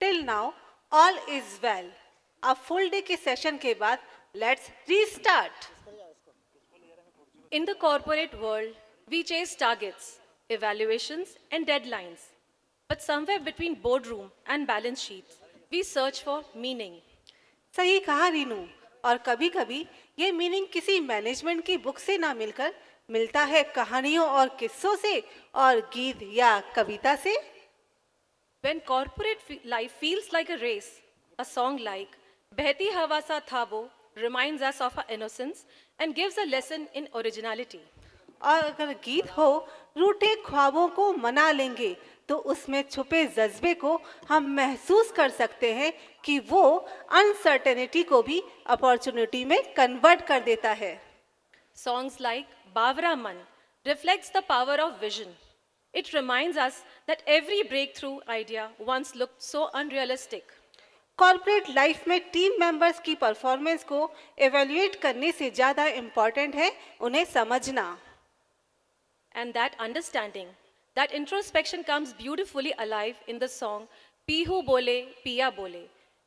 Till now all is well. अब full day के session के बाद let's restart. In the corporate world, we chase targets, evaluations, and deadlines. But somewhere between boardroom and balance sheets, we search for meaning. सही कहा रीनू। और कभी कभी ये मीनिंग किसी मैनेजमेंट की बुक से ना मिलकर मिलता है कहानियों और किस्सों से और गीत या कविता से। When corporate life feels like a race, a song like Behti Hawa Sa Tha Wo reminds us of our innocence and gives a lesson in originality. और अगर गीत हो रूठे ख्वाबों को मना लेंगे तो उसमें छुपे जज्बे को हम महसूस कर सकते हैं कि वो अनसर्टेनिटी को भी अपॉर्चुनिटी में कन्वर्ट कर देता है। Songs like Bavra Man reflects the power of vision. It reminds us that every breakthrough idea once looked so unrealistic. Corporate life में टीम मेंबर्स की परफॉर्मेंस को एवेल्युएट करने से ज़्यादा इम्पॉर्टेंट है उन्हें समझना। And that understanding, that introspection comes beautifully alive in the song Pihu Bole, Piya Bole,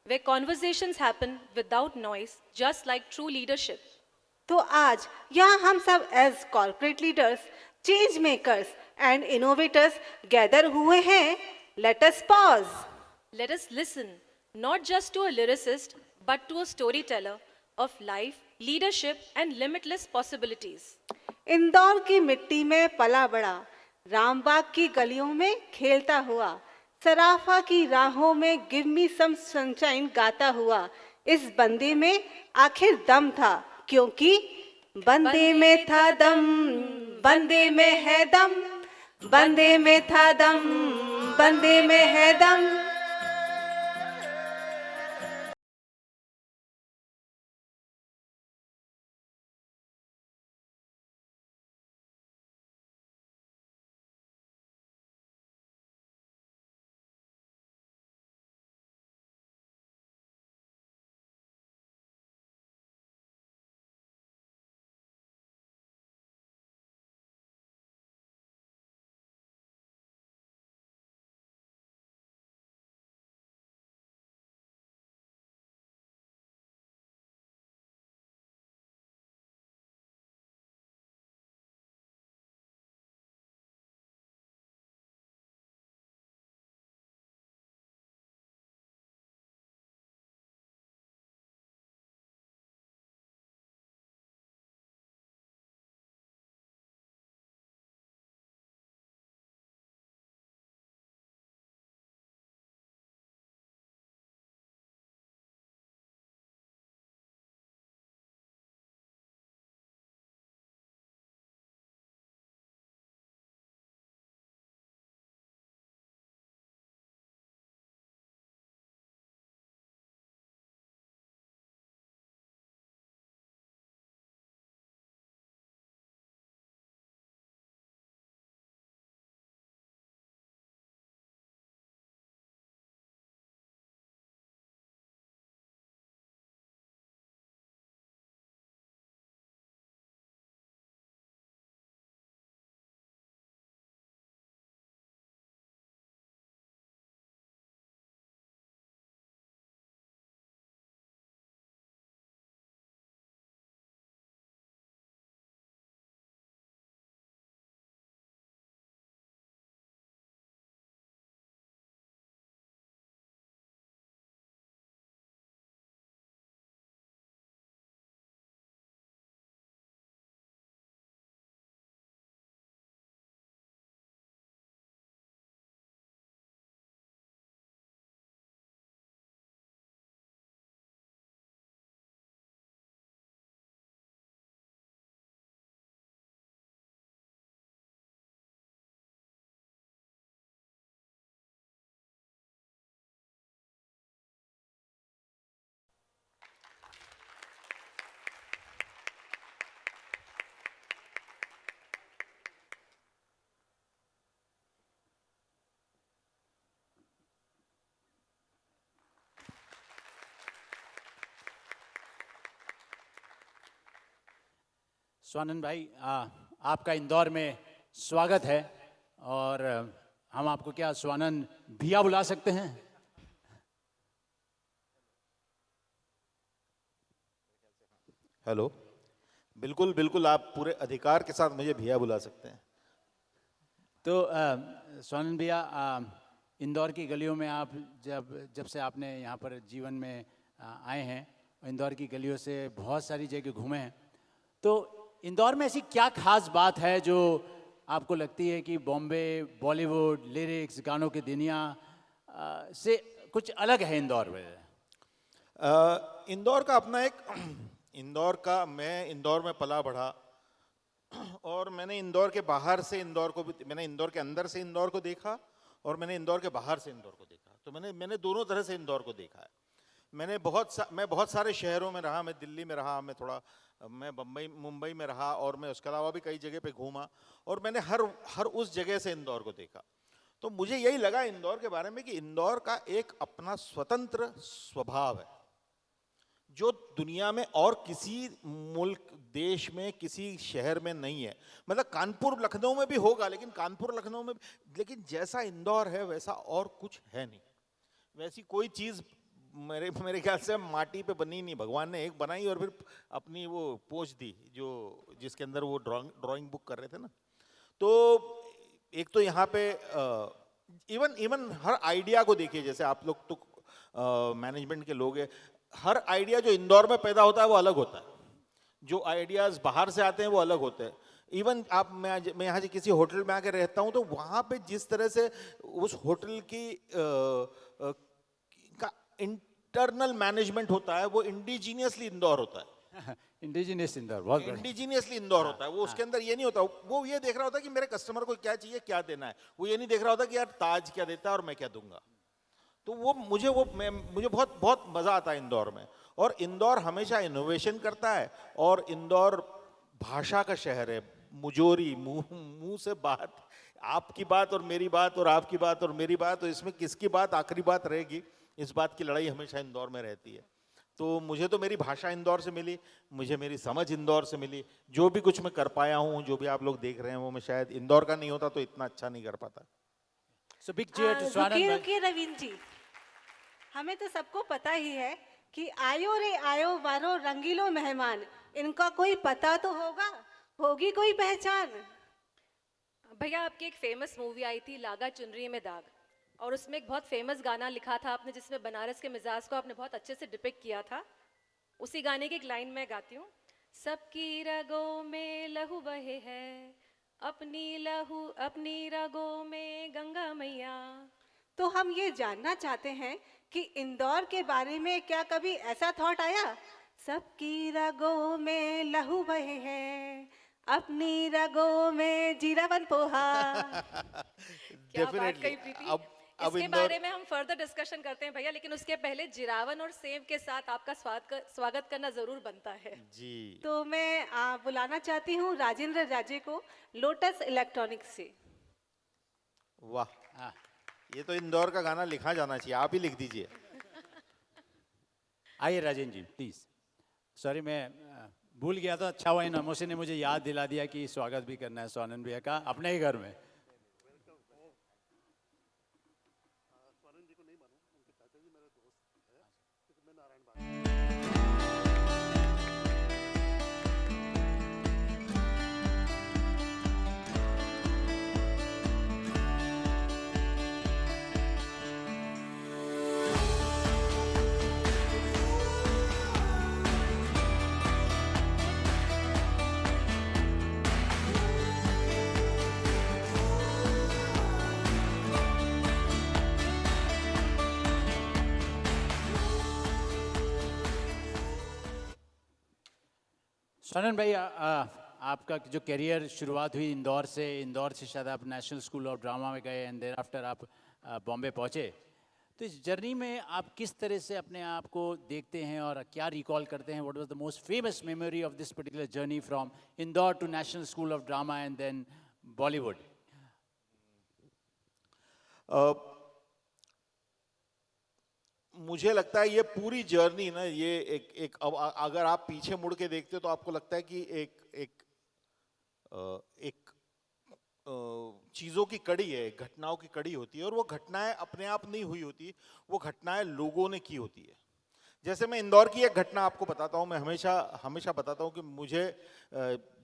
where conversations happen without noise, just like true leadership. तो आज यहाँ हम सब as corporate leaders, change makers and innovators gather हुए हैं। Let us pause. Let us listen, not just to a lyricist, but to a storyteller of life, leadership, and limitless possibilities. Indore की मिट्टी में पला बड़ा, रामबाग की गलियों में खेलता हुआ, सराफा की राहों में गिव मी सम सनशाइन गाता हुआ, इस बंदे में आखिर दम था, क्योंकि बंदे में था दम, बंदे में है दम, बंदे में था दम, बंदे में है दम। स्वानंद भाई, आपका इंदौर में स्वागत है। और हम आपको क्या स्वानंद भैया बुला सकते हैं? हेलो। बिल्कुल बिल्कुल, आप पूरे अधिकार के साथ मुझे भैया बुला सकते हैं। तो सोनन भैया, इंदौर की गलियों में आप जब जब से आपने यहाँ पर जीवन में आए हैं, इंदौर की गलियों से बहुत सारी जगह घूमे हैं, तो इंदौर में ऐसी क्या खास बात है जो आपको लगती है कि बॉम्बे, बॉलीवुड, लिरिक्स, गानों की दुनिया से कुछ अलग है इंदौर में? इंदौर का अपना एक मैं इंदौर में पला बढ़ा, और मैंने इंदौर के बाहर से इंदौर को भी, मैंने इंदौर के अंदर से इंदौर को देखा और मैंने इंदौर के बाहर से इंदौर को देखा। तो मैंने दोनों तरह से इंदौर को देखा है। मैं बहुत सारे शहरों में रहा। मैं दिल्ली में रहा, मैं मुंबई में रहा, और मैं उसके अलावा भी कई जगह पे घूमा, और मैंने हर उस जगह से इंदौर को देखा। तो मुझे यही लगा इंदौर के बारे में कि इंदौर का एक अपना स्वतंत्र स्वभाव है जो दुनिया में और किसी मुल्क, देश में, किसी शहर में नहीं है। मतलब कानपुर लखनऊ में भी होगा, लेकिन कानपुर लखनऊ में, लेकिन जैसा इंदौर है वैसा और कुछ है नहीं। वैसी कोई चीज़ मेरे ख्याल से माटी पे बनी नहीं, भगवान ने एक बनाई और फिर अपनी वो पोंछ दी, जिसके अंदर वो ड्राइंग बुक कर रहे थे ना। तो एक तो यहाँ पे इवन हर आइडिया को देखिए, जैसे आप लोग तो मैनेजमेंट के लोग हैं, हर आइडिया जो इंदौर में पैदा होता है वो अलग होता है, जो आइडियाज बाहर से आते हैं वो अलग होते हैं। इवन मैं यहाँ किसी होटल में आके रहता हूँ तो वहाँ पे जिस तरह से उस होटल की का इंटरनल मैनेजमेंट होता है वो इंडिजीनियसली इंदौर होता है। इंडिजिनियस इंदौर, बहुत बढ़िया। इंडिजीनियसली इंदौर होता है वो। उसके अंदर ये नहीं होता, वो ये देख रहा होता है कि मेरे कस्टमर को क्या चाहिए, क्या देना है। वो ये नहीं देख रहा होता कि यार ताज क्या देता है और मैं क्या दूंगा। तो मुझे बहुत बहुत मजा आता है इंदौर में। और इंदौर हमेशा इनोवेशन करता है, और इंदौर भाषा का शहर है। मुजोरी, मुंह से बात, आपकी बात और मेरी बात और आपकी बात और मेरी बात, तो इसमें किसकी बात आखिरी बात रहेगी, इस बात की लड़ाई हमेशा इंदौर में रहती है। तो मुझे तो मेरी भाषा इंदौर से मिली, मुझे मेरी समझ इंदौर से मिली। जो भी कुछ मैं कर पाया हूँ, जो भी आप लोग देख रहे हैं, वो मैं शायद इंदौर का नहीं होता तो इतना अच्छा नहीं कर पाता। So big cheer to Swanand रुकिए bhai. रुकिए रवीन जी, हमें तो सबको पता ही है कि आयो रे आयो वारो रंगीलो मेहमान, इनका कोई पता तो होगा, होगी कोई पहचान। भैया, आपकी एक फेमस मूवी आई थी लागा चुनरी में दाग, और उसमें एक बहुत फेमस गाना लिखा था आपने जिसमें बनारस के मिजाज को आपने बहुत अच्छे से डिपिक्ट किया था। उसी गाने की एक लाइन मैं गाती हूँ। सबकी रगों में लहू बहे है, अपनी रगों में गंगा मैया। तो हम ये जानना चाहते हैं कि इंदौर के बारे में क्या कभी ऐसा थॉट आया, सबकी रगों में लहू बहे है, अपनी रगों में जीरावन पोहा। क्या बात कही प्रीति। अब इसके बारे में हम फर्दर डिस्कशन करते हैं भैया, लेकिन उसके पहले जिरावन और सेव के साथ आपका स्वागत करना जरूर बनता है जी। तो मैं बुलाना चाहती हूँ राजेंद्र राजे को, लोटस इलेक्ट्रॉनिक्स से। वाह, ये तो इंदौर का गाना लिखा जाना चाहिए, आप ही लिख दीजिए। आइए राजेंद्र जी प्लीज। सॉरी, मैं भूल गया था। अच्छा हुआ इन नमोसे ने मुझे याद दिला दिया कि स्वागत भी करना है सोनन भैया का अपने ही घर में। सोनन भाई, आपका जो करियर शुरुआत हुई इंदौर से शायद आप नेशनल स्कूल ऑफ ड्रामा में गए एंड देन आफ्टर आप बॉम्बे पहुंचे। तो इस जर्नी में आप किस तरह से अपने आप को देखते हैं और क्या रिकॉल करते हैं? What was the most famous memory of this particular journey from Indore to National School of Drama and then Bollywood? मुझे लगता है ये पूरी जर्नी ना, ये अब अगर आप पीछे मुड़ के देखते हो तो आपको लगता है कि एक चीज़ों की कड़ी है, घटनाओं की कड़ी होती है, और वो घटनाएं अपने आप नहीं हुई होती, वो घटनाएं लोगों ने की होती है। जैसे मैं इंदौर की एक घटना आपको बताता हूँ, मैं हमेशा हमेशा बताता हूँ कि मुझे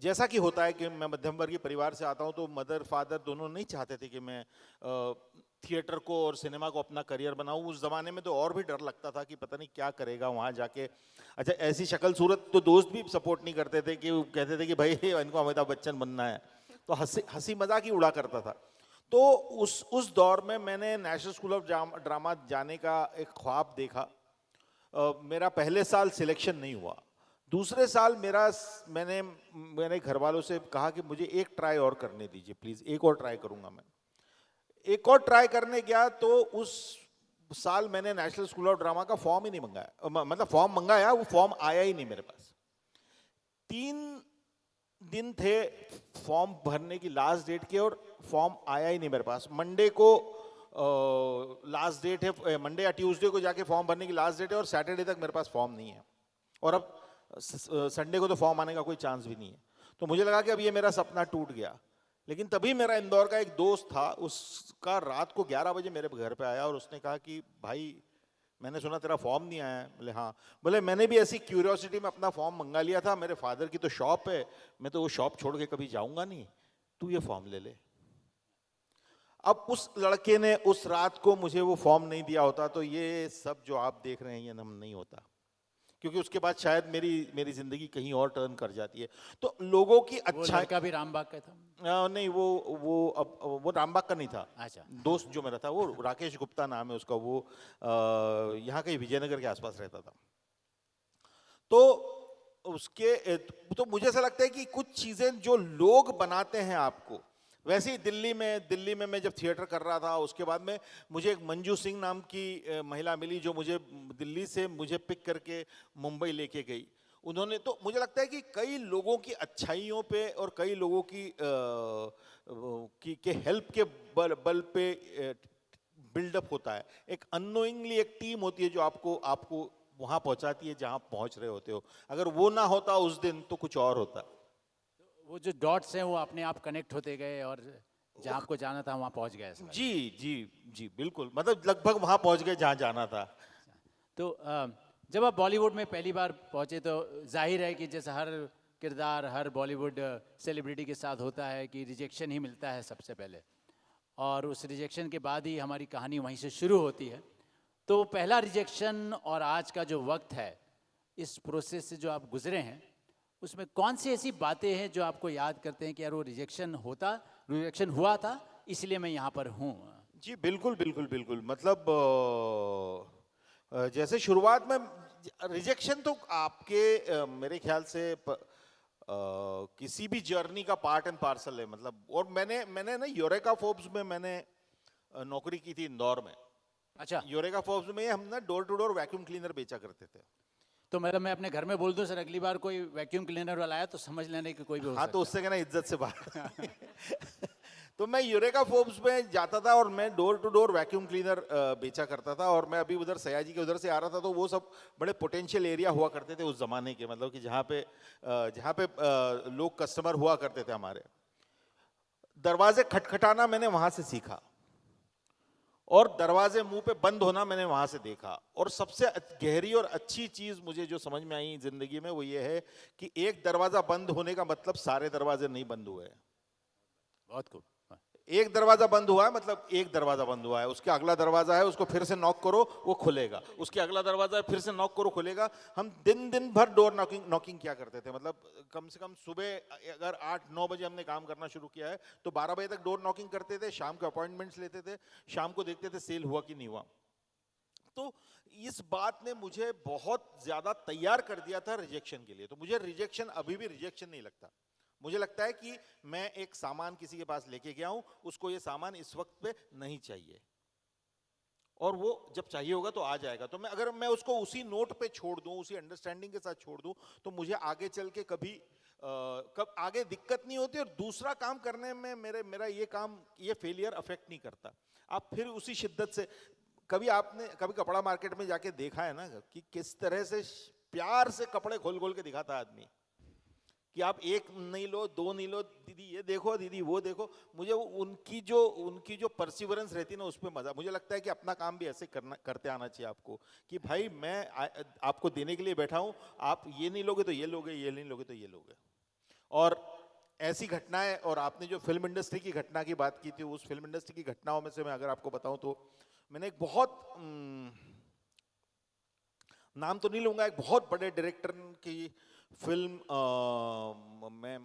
जैसा कि होता है कि मैं मध्यम वर्गीय परिवार से आता हूँ, तो मदर फादर दोनों नहीं चाहते थे कि मैं थिएटर को और सिनेमा को अपना करियर बनाऊँ। उस ज़माने में तो और भी डर लगता था कि पता नहीं क्या करेगा वहाँ जाके। अच्छा, ऐसी शक्ल सूरत तो दोस्त भी सपोर्ट नहीं करते थे, कि वो कहते थे कि भाई इनको अमिताभ बच्चन बनना है, तो हंसी हंसी मजाक ही उड़ा करता था। तो उस दौर में मैंने नेशनल स्कूल ऑफ ड्रामा जाने का एक ख्वाब देखा। मेरा पहले साल सिलेक्शन नहीं हुआ। दूसरे साल मैंने मेरे घर वालों से कहा कि मुझे एक ट्राई और करने दीजिए प्लीज, एक और ट्राई करूंगा मैं। एक और ट्राई करने गया तो उस साल मैंने नेशनल स्कूल ऑफ ड्रामा का फॉर्म ही नहीं मंगाया, मतलब फॉर्म मंगाया, वो फॉर्म आया ही नहीं मेरे पास। 3 दिन थे फॉर्म भरने की लास्ट डेट के और फॉर्म आया ही नहीं मेरे पास। मंडे को लास्ट डेट है, मंडे या ट्यूसडे को जाके फॉर्म भरने की लास्ट डेट है और सैटरडे तक मेरे पास फॉर्म नहीं है, और अब संडे को तो फॉर्म आने का कोई चांस भी नहीं है। तो मुझे लगा कि अब ये मेरा सपना टूट गया। लेकिन तभी मेरा इंदौर का एक दोस्त था, उसका रात को 11 बजे मेरे घर पे आया और उसने कहा कि भाई मैंने सुना तेरा फॉर्म नहीं आया है। बोले हाँ। बोले मैंने भी ऐसी क्यूरियोसिटी में अपना फॉर्म मंगा लिया था, मेरे फादर की तो शॉप है, मैं तो वो शॉप छोड़ के कभी जाऊंगा नहीं, तू ये फॉर्म ले ले। अब उस लड़के ने उस रात को मुझे वो फॉर्म नहीं दिया होता तो ये सब जो आप देख रहे हैं ये नहीं होता, क्योंकि उसके बाद शायद मेरी जिंदगी कहीं और टर्न कर जाती है। तो लोगों की अच्छा लड़का भी रामबाग का था? नहीं, वो रामबाग का नहीं था। अच्छा। दोस्त जो मेरा था वो राकेश गुप्ता नाम है उसका, वो यहाँ कहीं विजयनगर के आसपास रहता था। तो उसके तो मुझे ऐसा लगता है कि कुछ चीजें जो लोग बनाते हैं आपको, वैसे ही दिल्ली में मैं जब थिएटर कर रहा था, उसके बाद में मुझे एक मंजू सिंह नाम की महिला मिली जो मुझे दिल्ली से मुझे पिक करके मुंबई लेके गई। उन्होंने, तो मुझे लगता है कि कई लोगों की अच्छाइयों पे और कई लोगों के हेल्प के बल पे बिल्डअप होता है। एक अननोइंगली एक टीम होती है जो आपको वहां पहुंचाती है जहां पहुंच रहे होते हो। अगर वो ना होता उस दिन तो कुछ और होता। वो जो डॉट्स हैं वो अपने आप कनेक्ट होते गए और जहाँ आपको जाना था वहाँ पहुँच गए। जी जी जी बिल्कुल, मतलब लगभग वहां पहुंच गए जहां जाना था। तो जब आप बॉलीवुड में पहली बार पहुँचे तो जाहिर है कि जैसे हर किरदार हर बॉलीवुड सेलिब्रिटी के साथ होता है कि रिजेक्शन ही मिलता है सबसे पहले, और उस रिजेक्शन के बाद ही हमारी कहानी वहीं से शुरू होती है। तो पहला रिजेक्शन और आज का जो वक्त है, इस प्रोसेस से जो आप गुजरे हैं, उसमें कौन सी ऐसी बातें हैं जो आपको याद करते हैं कि यार वो रिजेक्शन हुआ था इसलिए मैं यहाँ पर हूँ? जी बिल्कुल बिल्कुल बिल्कुल, मतलब जैसे शुरुआत में रिजेक्शन तो आपके मेरे ख्याल से किसी भी जर्नी का पार्ट एंड पार्सल है। मतलब, और मैंने ना यूरेका फोर्ब्स में मैंने नौकरी की थी इंदौर में। अच्छा। यूरेका फोर्ब्स में हम ना door to door vacuum cleaner बेचा करते थे। तो मतलब मैं अपने घर में बोल दूं सर अगली बार कोई वैक्यूम क्लीनर वाला आया तो समझ लेने कि कोई भी हो हाँ, सकता तो उससे कहना इज्जत से बात तो मैं यूरेका फोर्ब्स में जाता था और मैं door to door vacuum cleaner बेचा करता था। और मैं अभी उधर सयाजी के उधर से आ रहा था, तो वो सब बड़े पोटेंशियल एरिया हुआ करते थे उस जमाने के, मतलब कि जहाँ पे लोग कस्टमर हुआ करते थे हमारे। दरवाजे खटखटाना मैंने वहां से सीखा और दरवाजे मुंह पे बंद होना मैंने वहां से देखा। और सबसे गहरी और अच्छी चीज मुझे जो समझ में आई जिंदगी में वो ये है कि एक दरवाजा बंद होने का मतलब सारे दरवाजे नहीं बंद हुए। बहुत खूब। एक दरवाजा बंद हुआ है मतलब एक दरवाजा बंद हुआ है, उसके अगला दरवाजा है, उसको फिर से नॉक करो वो खुलेगा, उसके अगला दरवाजा है फिर से नॉक करो खुलेगा। हम दिन भर डोर नॉकिंग किया करते थे। मतलब कम से कम सुबह अगर 8-9 बजे हमने काम करना शुरू किया है तो 12 बजे तक डोर नॉकिंग करते थे, शाम के अपॉइंटमेंट्स लेते थे, शाम को देखते थे सेल हुआ कि नहीं हुआ। तो इस बात ने मुझे बहुत ज्यादा तैयार कर दिया था रिजेक्शन के लिए। तो मुझे रिजेक्शन अभी भी रिजेक्शन नहीं लगता। मुझे लगता है कि मैं एक सामान किसी के पास लेके गया हूं, उसको ये सामान इस वक्त पे नहीं चाहिए और वो जब चाहिए होगा तो आ जाएगा। तो अगर मैं उसको उसी नोट पे छोड़ दूं, उसी अंडरस्टैंडिंग के साथ छोड़ दूं, तो मुझे आगे चल के कब आगे दिक्कत नहीं होती और दूसरा काम करने में मेरा ये फेलियर अफेक्ट नहीं करता। आप फिर उसी शिद्दत से, आपने कभी कपड़ा मार्केट में जाके देखा है ना कि किस तरह से प्यार से कपड़े खोल खोल के दिखाता है आदमी। कि आप एक नहीं लो, दो नहीं लो, दीदी ये देखो, दीदी वो देखो। मुझे उनकी जो परसिवरेंस रहती है ना, उस पर मजा। मुझे लगता है कि अपना काम भी ऐसे करते आना चाहिए आपको, कि भाई मैं आपको देने के लिए बैठा हूं, आप ये नहीं लोगे तो ये लोगे, ये नहीं लोगे तो ये लोगे। और ऐसी घटनाएं, और आपने जो फिल्म इंडस्ट्री की घटना की बात की थी, उस फिल्म इंडस्ट्री की घटनाओं में से मैं अगर आपको बताऊं तो मैंने एक बहुत नाम तो नहीं लूंगा, एक बहुत बड़े डायरेक्टर की फिल्म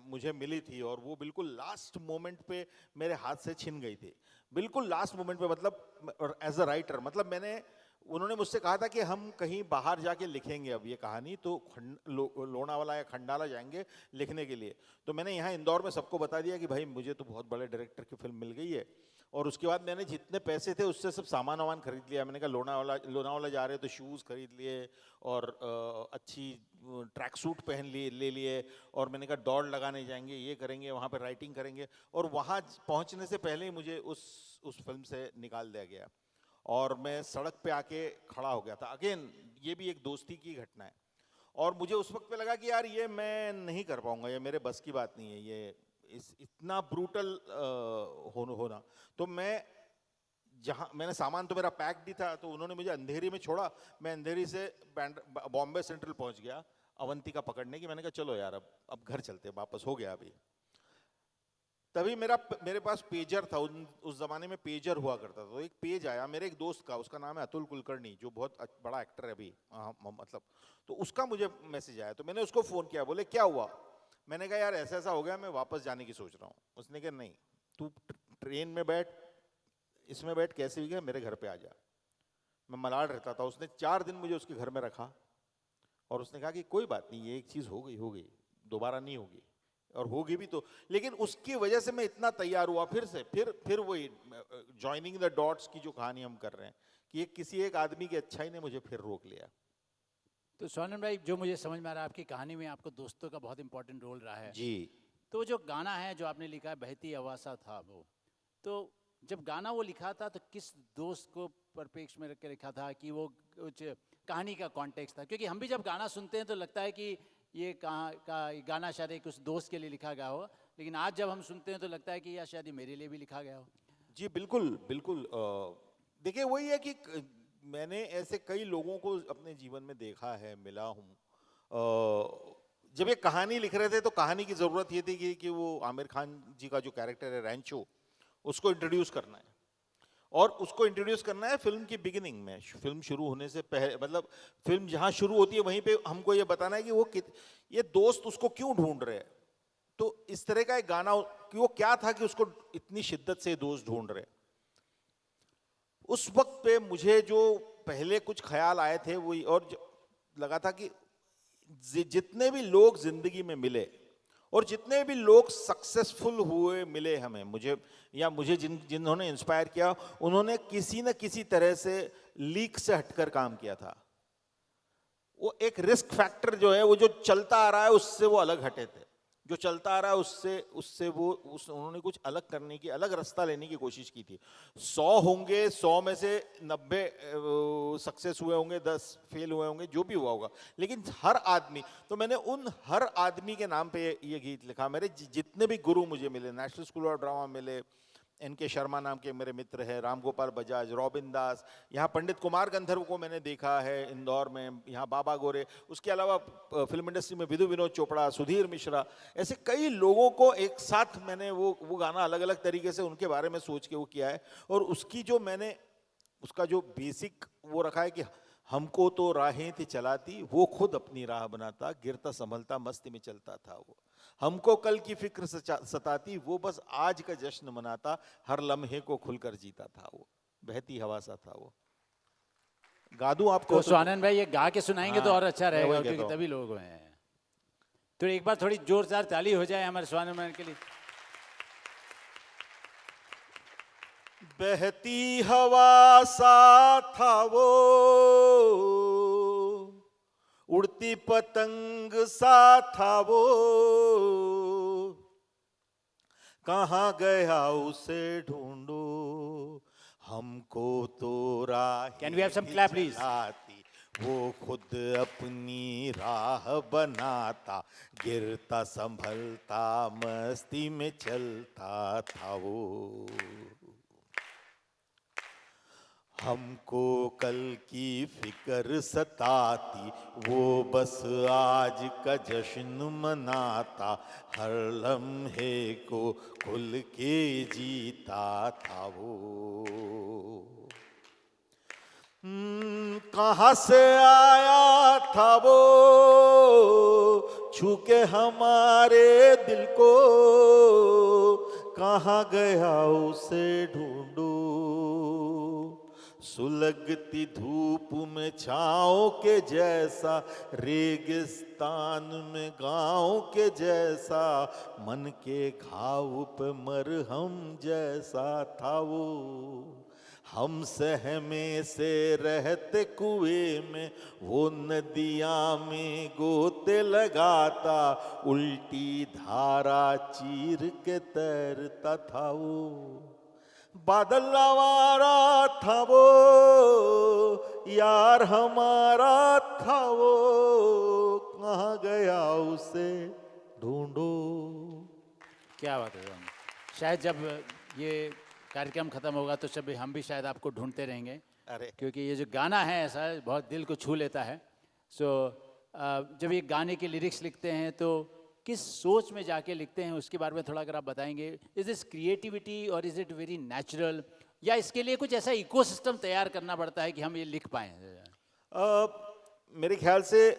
मुझे मिली थी, और वो बिल्कुल लास्ट मोमेंट पे मेरे हाथ से छिन गई थी। बिल्कुल लास्ट मोमेंट पे, मतलब एज अ राइटर, मतलब उन्होंने मुझसे कहा था कि हम कहीं बाहर जाके लिखेंगे अब ये कहानी, तो लोनावाला या खंडाला जाएंगे लिखने के लिए। तो मैंने यहाँ इंदौर में सबको बता दिया कि भाई मुझे तो बहुत बड़े डायरेक्टर की फिल्म मिल गई है। और उसके बाद मैंने जितने पैसे थे उससे सब सामान वामान खरीद लिया। मैंने कहा लोनावाला जा रहे हैं तो शूज़ खरीद लिए, और अच्छी ट्रैक सूट पहन लिए ले लिए, और मैंने कहा दौड़ लगाने जाएंगे, ये करेंगे, वहाँ पर राइटिंग करेंगे। और वहाँ पहुँचने से पहले ही मुझे उस फिल्म से निकाल दिया गया, और मैं सड़क पे आके खड़ा हो गया था। अगेन ये भी एक दोस्ती की घटना है, और मुझे उस वक्त पे लगा कि यार ये मैं नहीं कर पाऊंगा, ये मेरे बस की बात नहीं है, ये इतना ब्रूटल होना। तो मैं जहाँ, मैंने सामान तो मेरा पैक भी था, तो उन्होंने मुझे अंधेरी में छोड़ा। मैं अंधेरी से बॉम्बे सेंट्रल पहुंच गया अवंतिका पकड़ने की। मैंने कहा चलो यार अब घर चलते हैं, वापस हो गया अभी। तभी मेरे पास पेजर था। उस जमाने में पेजर हुआ करता था। तो एक पेज आया मेरे एक दोस्त का, उसका नाम है अतुल कुलकर्णी, जो बहुत बड़ा एक्टर है अभी, मतलब। तो उसका मुझे मैसेज आया, तो मैंने उसको फ़ोन किया, बोले क्या हुआ? मैंने कहा यार ऐसा ऐसा हो गया, मैं वापस जाने की सोच रहा हूँ। उसने कहा नहीं, तू ट्रेन में बैठ, इसमें बैठ, कैसे भी गया मेरे घर पे आ जा। मैं मलाड रहता था। उसने 4 दिन मुझे उसके घर में रखा, और उसने कहा कि कोई बात नहीं, ये एक चीज़ हो गई, दोबारा नहीं होगी, और होगी भी तो। लेकिन उसकी वजह से मैं इतना तैयार हुआ फिर वही जॉइनिंग द डॉट्स की जो कहानी हम कर रहे हैं, कि किसी एक आदमी की अच्छाई ने मुझे फिर रोक लिया। तो सोनम भाई, जो मुझे समझ में आ रहा है आपकी कहानी में आपको दोस्तों का बहुत इंपॉर्टेंट रोल रहा है जी। तो जो गाना है जो आपने लिखा है बहती हवा सा था वो, तो जब गाना वो लिखा था तो किस दोस्त को परिप्रेक्ष्य में रख के लिखा था, कि वो कुछ कहानी का कॉन्टेक्स्ट था? क्योंकि हम भी जब गाना सुनते हैं तो लगता है कि ये कहाँ का गाना शायद एक उस दोस्त के लिए लिखा गया हो, लेकिन आज जब हम सुनते हैं तो लगता है कि यार शायद ये मेरे लिए भी लिखा गया हो। जी बिल्कुल बिल्कुल। देखिए वही है कि मैंने ऐसे कई लोगों को अपने जीवन में देखा है, मिला हूँ। जब ये कहानी लिख रहे थे तो कहानी की ज़रूरत ये थी कि वो आमिर खान जी का जो कैरेक्टर है रैंचो, उसको इंट्रोड्यूस करना है। और उसको इंट्रोड्यूस करना है फिल्म की बिगिनिंग में, फिल्म शुरू होने से पहले, मतलब फिल्म जहाँ शुरू होती है वहीं पे हमको ये बताना है कि ये दोस्त उसको क्यों ढूंढ रहे हैं। तो इस तरह का एक गाना, कि वो क्या था कि उसको इतनी शिद्दत से दोस्त ढूंढ रहे। उस वक्त पे मुझे जो पहले कुछ ख्याल आए थे वो, और लगा था कि जितने भी लोग जिंदगी में मिले, और जितने भी लोग सक्सेसफुल हुए मिले हमें, मुझे जिन्होंने इंस्पायर किया, उन्होंने किसी न किसी तरह से लीक से हटकर काम किया था। वो एक रिस्क फैक्टर जो है, वो जो चलता आ रहा है उससे वो अलग हटे थे। जो चलता आ रहा है उससे उन्होंने कुछ अलग करने की, अलग रास्ता लेने की कोशिश की थी। 100 होंगे, 100 में से 90 सक्सेस हुए होंगे, 10 फेल हुए होंगे, जो भी हुआ होगा, लेकिन हर आदमी, तो मैंने उन हर आदमी के नाम पे ये गीत लिखा। मेरे जितने भी गुरु मुझे मिले, नेशनल स्कूल ऑफ ड्रामा मिले, एनके शर्मा नाम के मेरे मित्र हैं, राम गोपाल बजाज, रॉबिन दास, यहाँ पंडित कुमार गंधर्व को मैंने देखा है इंदौर में, यहाँ बाबा गोरे, उसके अलावा फिल्म इंडस्ट्री में विधु विनोद चोपड़ा, सुधीर मिश्रा, ऐसे कई लोगों को एक साथ मैंने वो गाना अलग अलग तरीके से उनके बारे में सोच के वो किया है। और उसका जो बेसिक वो रखा है कि हमको तो राहें थी चलाती, वो खुद अपनी राह बनाता, गिरता संभलता मस्ती में चलता था वो। हमको कल की फिक्र सताती, वो बस आज का जश्न मनाता, हर लम्हे को खुलकर जीता था वो। बहती हवा सा था वो। गा दूं आपको? तो स्वानंद भाई ये गा के सुनाएंगे तो और अच्छा रहेगा, वही कहता क्योंकि हूं। तभी लोग हैं। तो एक बार थोड़ी जोरदार ताली हो जाए हमारे स्वानंद भाई के लिए। बहती हवा सा था वो, उड़ती पतंग सा था वो, कहाँ गया उसे ढूंढो, हमको तो राहें Can we have some clap, please? चलाती, वो खुद अपनी राह बनाता, गिरता संभलता मस्ती में चलता था वो। हमको कल की फिक्र सताती, वो बस आज का जश्न मनाता, हर लम्हे को खुल के जीता था वो। कहाँ से आया था वो, छू के हमारे दिल को, कहाँ गया उसे ढूंढो। सुलगती धूप में छाँव के जैसा, रेगिस्तान में गाँव के जैसा, मन के घाव पे मरहम जैसा था वो। हम सहमे से रहते कुएं में, वो नदियाँ में गोते लगाता, उल्टी धारा चीर के तैरता था वो। बादल आवारा था वो, यार हमारा था वो, कहाँ गया उसे ढूंढो। क्या बात है। शायद जब ये कार्यक्रम खत्म होगा तो सब हम भी शायद आपको ढूंढते रहेंगे, अरे क्योंकि ये जो गाना है ऐसा बहुत दिल को छू लेता है। सो जब ये गाने के लिरिक्स लिखते हैं तो किस सोच में जाके लिखते हैं, उसके बारे में थोड़ा अगर आप बताएंगे। इज दिस क्रिएटिविटी और इज इट वेरी नेचुरल, या इसके लिए कुछ ऐसा इकोसिस्टम तैयार करना पड़ता है कि हम ये लिख पाएँ? मेरे ख्याल से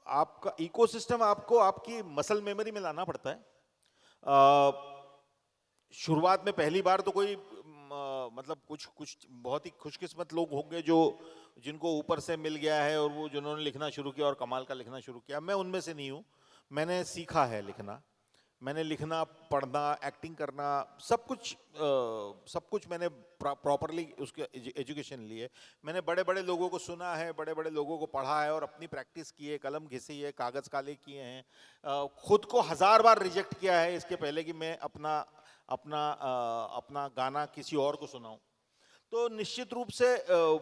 आपका इकोसिस्टम आपको आपकी मसल मेमोरी में लाना पड़ता है। शुरुआत में पहली बार तो कोई मतलब कुछ बहुत ही खुशकिस्मत लोग होंगे जो जिनको ऊपर से मिल गया है और वो जिन्होंने लिखना शुरू किया और कमाल का लिखना शुरू किया। मैं उनमें से नहीं हूँ। मैंने सीखा है लिखना, मैंने लिखना, पढ़ना, एक्टिंग करना, सब कुछ मैंने प्रॉपरली उसके एजुकेशन ली है। मैंने बड़े बड़े लोगों को सुना है, बड़े बड़े लोगों को पढ़ा है और अपनी प्रैक्टिस की है, कलम घिसी है, कागज़ काले किए हैं, खुद को 1000 बार रिजेक्ट किया है इसके पहले कि मैं अपना गाना किसी और को सुनाऊं। तो निश्चित रूप से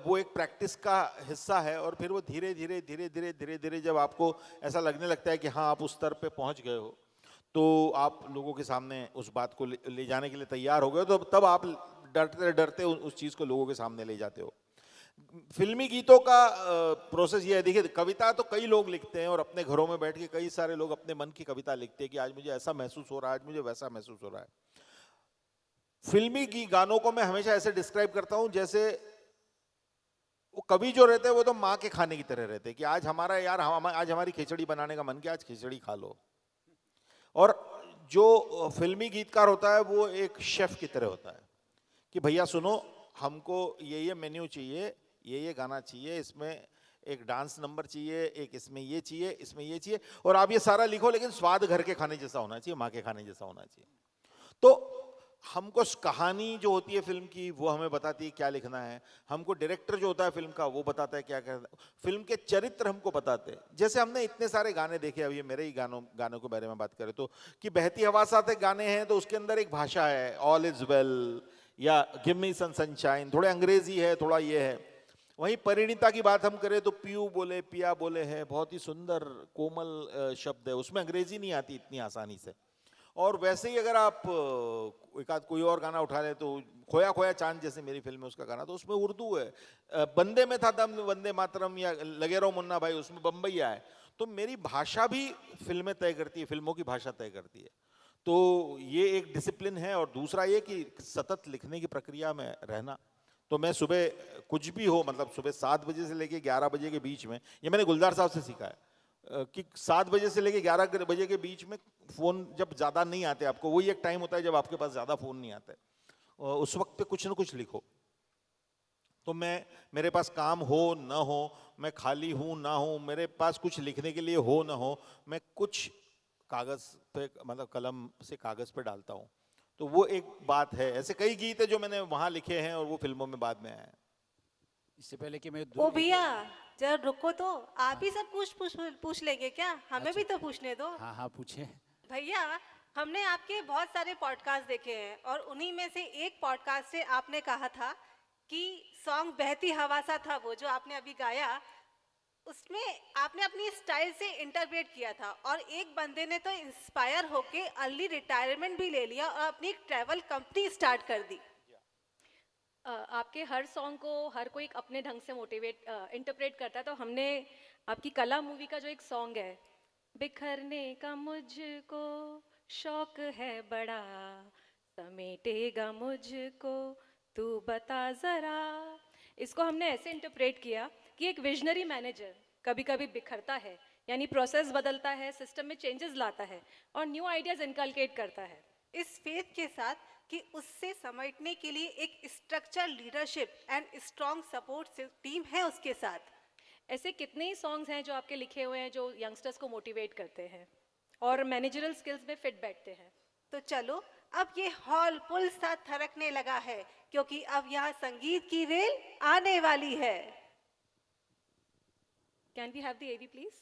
वो एक प्रैक्टिस का हिस्सा है और फिर वो धीरे धीरे जब आपको ऐसा लगने लगता है कि हाँ आप उस स्तर पे पहुंच गए हो, तो आप लोगों के सामने उस बात को ले जाने के लिए तैयार हो गए, तो तब आप डरते उस चीज़ को लोगों के सामने ले जाते हो। फिल्मी गीतों का प्रोसेस ये है, देखिए कविता तो कई लोग लिखते हैं और अपने घरों में बैठ के कई सारे लोग अपने मन की कविता लिखते हैं कि आज मुझे ऐसा महसूस हो रहा है, आज मुझे वैसा महसूस हो रहा है। फिल्मी गानों को मैं हमेशा ऐसे डिस्क्राइब करता हूं जैसे वो कवि जो रहते हैं वो तो माँ के खाने की तरह रहते हैं कि आज हमारा यार आज हमारी खिचड़ी बनाने का मन किया, आज खिचड़ी खा लो। और जो फिल्मी गीतकार होता है वो एक शेफ की तरह होता है कि भैया सुनो, हमको ये मेन्यू चाहिए, ये गाना चाहिए, इसमें एक डांस नंबर चाहिए, एक इसमें ये चाहिए, इसमें ये चाहिए, और आप ये सारा लिखो लेकिन स्वाद घर के खाने जैसा होना चाहिए, माँ के खाने जैसा होना चाहिए। तो हमको कहानी जो होती है फिल्म की वो हमें बताती है क्या लिखना है, हमको डायरेक्टर जो होता है फिल्म का वो बताता है क्या करना है, फिल्म के चरित्र हमको बताते हैं। जैसे हमने इतने सारे गाने देखे, अभी मेरे ही गानों के बारे में बात करें तो कि बहती हवा साथ गाने हैं तो उसके अंदर एक भाषा है, ऑल इज वेल या गिव मी सम सनशाइन, थोड़े अंग्रेजी है, थोड़ा ये है। वहीं परिणीता की बात हम करें तो पीयू बोले पिया बोले है, बहुत ही सुंदर कोमल शब्द है, उसमें अंग्रेजी नहीं आती इतनी आसानी से। और वैसे ही अगर आप एक आध कोई और गाना उठा लें तो खोया खोया चांद जैसे मेरी फिल्म है उसका गाना, तो उसमें उर्दू है। बंदे में था दम वंदे मातरम या लगे रहो मुन्ना भाई, उसमें बम्बईया है। तो मेरी भाषा भी फिल्में तय करती है, फिल्मों की भाषा तय करती है। तो ये एक डिसिप्लिन है। और दूसरा ये कि सतत लिखने की प्रक्रिया में रहना। तो मैं सुबह कुछ भी हो, मतलब सुबह 7 बजे से लेके 11 बजे के बीच में, ये मैंने गुलजार साहब से सीखा है कि 7 बजे से लेके 11 बजे के बीच में फ़ोन जब ज़्यादा नहीं आते आपको, वही एक टाइम होता है जब आपके पास ज़्यादा फ़ोन नहीं आता है, उस वक्त पे कुछ ना कुछ लिखो। तो मेरे पास काम हो ना हो, मैं खाली हूँ ना हूँ, मेरे पास कुछ लिखने के लिए हो ना हो, मैं कुछ कागज़ पे, मतलब कलम से कागज़ पे डालता हूँ। तो वो एक बात है। ऐसे कई गीत है जो मैंने वहाँ लिखे हैं और वो फिल्मों में बाद में आए हैं। इससे पहले कि मैं ओ भैया जरा रुको, तो आप ही सब कुछ पूछ लेंगे क्या? हमें भी तो पूछने दो। हाँ हाँ पूछे। भैया हमने आपके बहुत सारे पॉडकास्ट देखे हैं और उन्हीं में से एक पॉडकास्ट से आपने कहा था कि सॉन्ग बहती हवा सा था वो जो आपने अभी गाया, उसमें आपने अपनी स्टाइल से इंटरप्रेट किया था और एक बंदे ने तो इंस्पायर होके अर्ली रिटायरमेंट भी ले लिया और अपनी एक ट्रैवल कंपनी स्टार्ट कर दी। आपके हर सॉन्ग को हर कोई अपने ढंग से मोटिवेट इंटरप्रेट करता है, तो हमने आपकी कला मूवी का जो एक सॉन्ग है, बिखरने का मुझको शौक है बड़ा, समेटेगा मुझको तू बता जरा, इसको हमने ऐसे इंटरप्रेट किया कि एक विजनरी मैनेजर कभी कभी बिखरता है, यानी प्रोसेस बदलता है, सिस्टम में चेंजेस लाता है और न्यू आइडियाज इनकलकेट करता है। इस फेथ के साथ कि उससे समेटने के लिए एक structure, leadership and strong support team है उसके साथ। ऐसे कितने ही सॉन्ग्स हैं जो आपके लिखे हुए हैं जो यंगस्टर्स को मोटिवेट करते हैं और मैनेजरल स्किल्स में फिट बैठते हैं। तो चलो, अब ये हॉल पुल सा थरकने लगा है क्योंकि अब यहाँ संगीत की रेल आने वाली है। Can we have the AV please?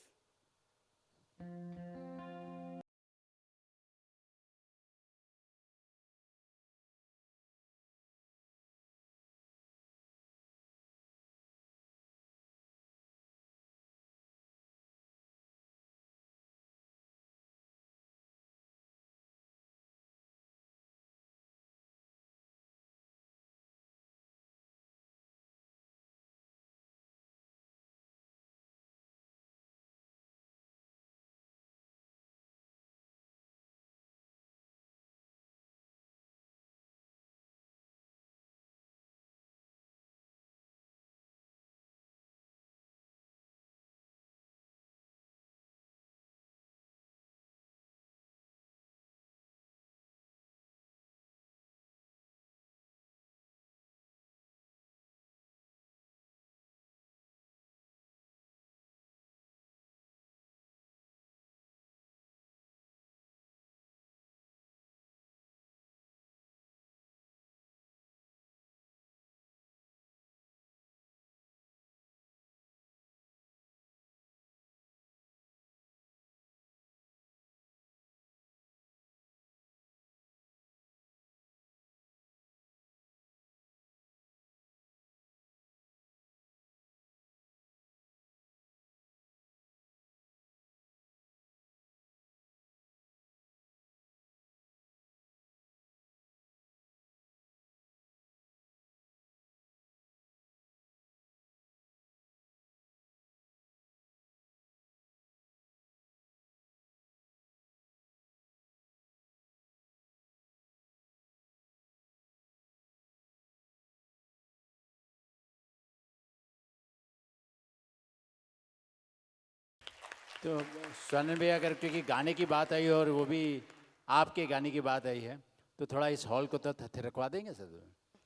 तो स्वानंद भैया, अगर क्योंकि गाने की बात आई और वो भी आपके गाने की बात आई है, तो थोड़ा इस हॉल को तो थिरकवा देंगे सर?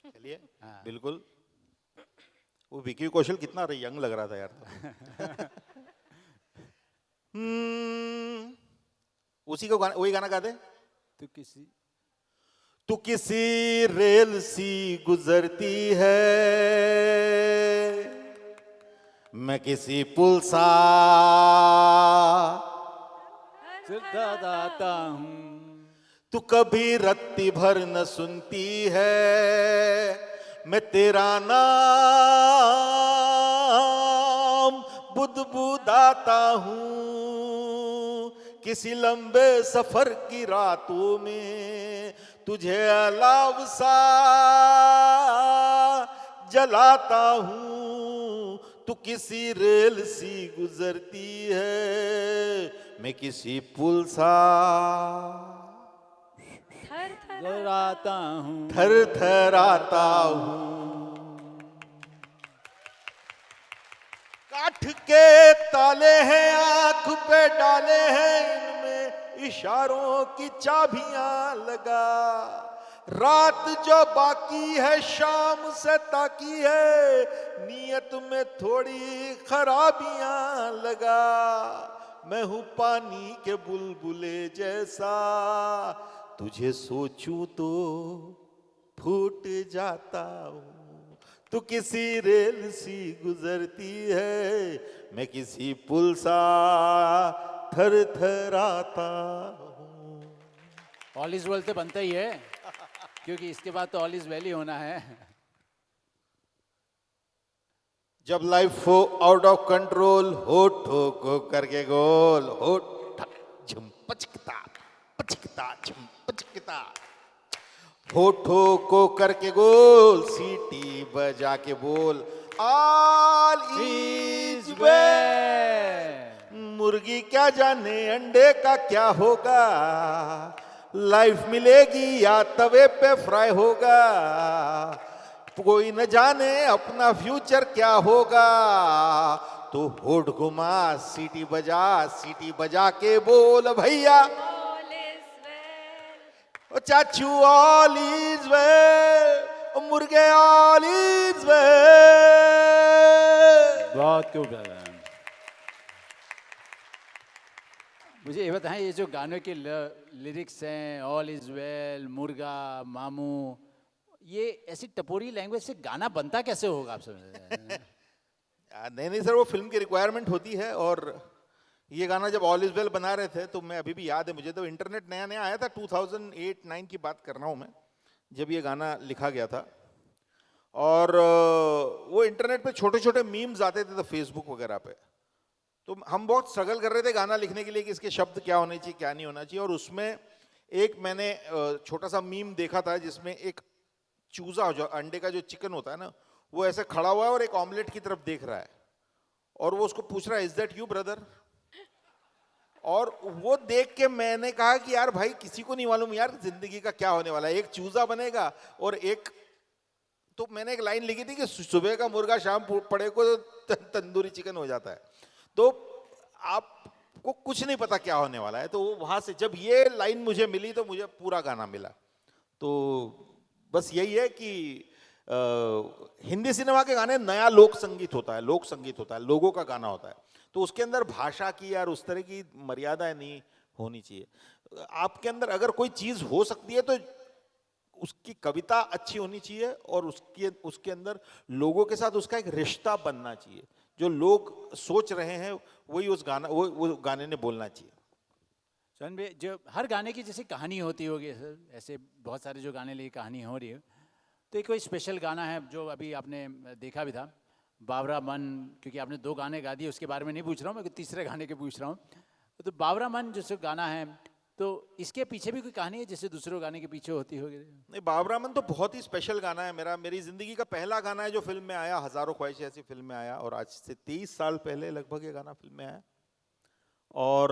चलिए, हाँ। बिल्कुल। वो विकी कौशल कितना यंग लग रहा था यार तो। उसी को गाना, वही गाना गा दे। तू किसी रेल सी गुजरती है, मैं किसी पुल सा दाता हूँ। तू कभी रत्ती भर न सुनती है, मैं तेरा नाम बुदबुदाता हूँ। किसी लंबे सफर की रातों में तुझे अलाव सा जलाता हूँ। तू किसी रेल सी गुजरती है, मैं किसी पुल सा थरथराता हूँ, थरथराता हूँ। काठ के ताले हैं, आंख पे डाले हैं, इनमें इशारों की चाबियां लगा। रात जो बाकी है शाम से ताकी है, नियत में थोड़ी खराबियां लगा। मैं हूं पानी के बुलबुले जैसा, तुझे सोचूं तो फूट जाता हूं। तू किसी रेल सी गुजरती है, मैं किसी पुल सा थरथराता हूं। ऑल इज वेल तो बनता ही है, क्योंकि इसके बाद तो ऑल इज वेल ही होना है। जब लाइफ हो आउट ऑफ कंट्रोल, होठों को करके गोल, होठ झुम पचकता पचकता झुम पचकता, होठों को करके गोल, सीटी बजा के बोल, ऑल इज वेल। मुर्गी क्या जाने अंडे का क्या होगा, लाइफ मिलेगी या तवे पे फ्राई होगा, कोई न जाने अपना फ्यूचर क्या होगा, तो होठ घुमा सीटी बजा के बोल भैया, All is well. ओ चाचू ऑल इज वेल, मुर्गे ऑल इज वेल। बहुत खूब दादा। मुझे ये बताएं, ये जो गानों के लिरिक्स हैं, ऑल इज वेल, मुर्गा, मामू, ये ऐसी टपोरी लैंग्वेज से गाना बनता कैसे होगा, आप समझ रहे हैं? नहीं सर, वो फिल्म की रिक्वायरमेंट होती है। और ये गाना जब ऑल इज वेल बना रहे थे तो मैं अभी भी याद है मुझे, तो इंटरनेट नया नया आया था, 2008-9 की बात कर रहा हूँ मैं, जब ये गाना लिखा गया था। और वो इंटरनेट पे छोटे छोटे मीम्स आते थे, तो फेसबुक वगैरह पे, तो हम बहुत स्ट्रगल कर रहे थे गाना लिखने के लिए कि इसके शब्द क्या होने चाहिए क्या नहीं होना चाहिए। और उसमें एक मैंने छोटा सा मीम देखा था जिसमें एक चूजा, जो अंडे का जो चिकन होता है ना, वो ऐसे खड़ा हुआ है और एक ऑमलेट की तरफ देख रहा है, और वो उसको पूछ रहा है, इज दैट यू ब्रदर? और वो देख के मैंने कहा कि यार भाई, किसी को नहीं मालूम यार जिंदगी का क्या होने वाला है, एक चूजा बनेगा और एक, तो मैंने एक लाइन लिखी थी कि सुबह का मुर्गा शाम पड़े को तंदूरी चिकन हो जाता है, तो आपको कुछ नहीं पता क्या होने वाला है। तो वहां से जब ये लाइन मुझे मिली तो मुझे पूरा गाना मिला। तो बस यही है कि हिंदी सिनेमा के गाने नया लोक संगीत होता है, लोक संगीत होता है, लोगों का गाना होता है, तो उसके अंदर भाषा की यार उस तरह की मर्यादाएं नहीं होनी चाहिए। आपके अंदर अगर कोई चीज हो सकती है तो उसकी कविता अच्छी होनी चाहिए, और उसके अंदर लोगों के साथ उसका एक रिश्ता बनना चाहिए, जो लोग सोच रहे हैं वही उस गाना वो गाने ने बोलना चाहिए। सोहन भाई, जो हर गाने की जैसे कहानी होती होगी सर, ऐसे बहुत सारे जो गाने लिए कहानी हो रही है, तो एक कोई स्पेशल गाना है जो अभी आपने देखा भी था, बावरा मन, क्योंकि आपने 2 गाने गा दिए, उसके बारे में नहीं पूछ रहा हूँ मैं, तीसरे गाने के पूछ रहा हूँ। तो बावरा मन जैसे गाना है, तो इसके पीछे भी कोई कहानी है जैसे दूसरे गाने के पीछे होती होगी? नहीं, बाबरा मन तो बहुत ही स्पेशल गाना है मेरी जिंदगी का पहला गाना है जो फिल्म में आया, हजारों ख्वाहिशें ऐसी फिल्म में आया, और आज से 23 साल पहले लगभग ये गाना फिल्म में आया। और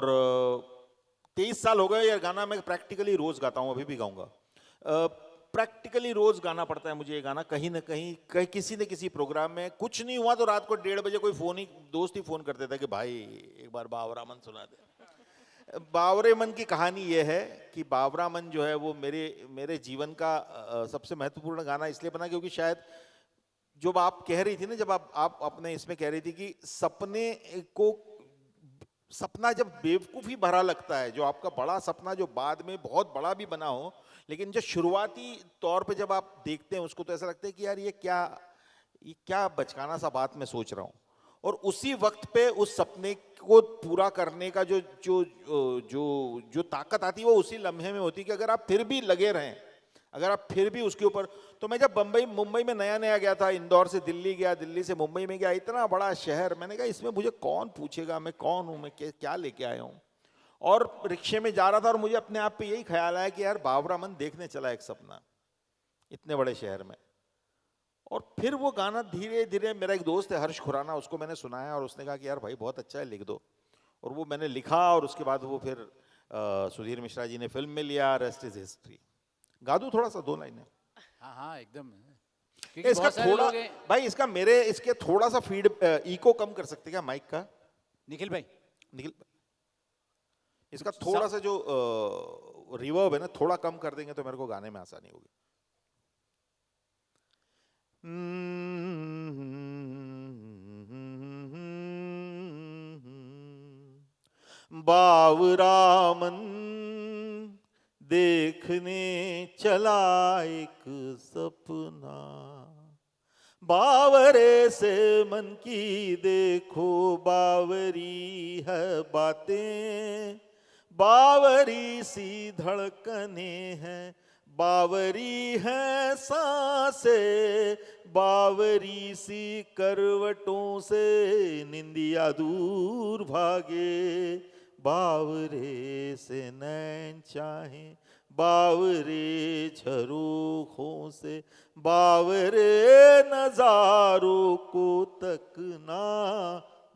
23 साल हो गए, ये गाना मैं प्रैक्टिकली रोज गाता हूँ, अभी भी गाऊंगा। प्रैक्टिकली रोज गाना पड़ता है मुझे ये गाना, कहीं ना कहीं किसी न किसी प्रोग्राम में, कुछ नहीं हुआ तो रात को 1:30 बजे कोई दोस्त ही फोन करते थे कि भाई एक बार बावरा मन सुना दे। बावरे मन की कहानी यह है कि बावरा मन जो है वो मेरे जीवन का सबसे महत्वपूर्ण गाना इसलिए बना क्योंकि शायद जो आप कह रही थी ना, जब आप अपने इसमें कह रही थी कि सपना जब बेवकूफ़ी भरा लगता है, जो आपका बड़ा सपना जो बाद में बहुत बड़ा भी बना हो, लेकिन जो शुरुआती तौर पे जब आप देखते हैं उसको तो ऐसा लगता है कि यार ये क्या बचकाना सा बात मैं सोच रहा हूँ। और उसी वक्त पे उस सपने को पूरा करने का जो ताकत आती है वो उसी लम्हे में होती है कि अगर आप फिर भी लगे रहें, अगर आप फिर भी उसके ऊपर। तो मैं जब मुंबई में नया गया था, इंदौर से दिल्ली गया, दिल्ली से मुंबई में गया, इतना बड़ा शहर, मैंने कहा इसमें मुझे कौन पूछेगा मैं कौन हूँ, मैं क्या लेके आया हूँ। और रिक्शे में जा रहा था और मुझे अपने आप पे यही ख्याल आया कि यार बावरा मन देखने चला एक सपना इतने बड़े शहर में। और फिर वो गाना धीरे धीरे, मेरा एक दोस्त है हर्ष खुराना, उसको मैंने सुनाया और उसने कहा कि यार भाई बहुत अच्छा है, लिख दो। और वो मैंने लिखा और उसके बाद वो फिर सुधीर मिश्रा जी ने फिल्म में लिया, रेस्ट इज हिस्ट्री। गा दूं थोड़ा सा 2 लाइनें? हाँ एकदम। इसका थोड़ा भाई, इसके थोड़ा सा फीड इको कम कर सकते क्या माइक का? निखिल भाई, इसका थोड़ा सा जो रिवर्ब है ना, थोड़ा कम कर देंगे तो मेरे को गाने में आसानी होगी। बावरा मन देखने चला एक सपना, बावरे से मन की देखो बावरी है बातें, बावरी सी धड़कने हैं, बावरी है सांसें, बावरी सी करवटों से निंदिया दूर भागे, बावरे से नैन चाहे बावरे झरोखों से, बावरे नजारों को तकना,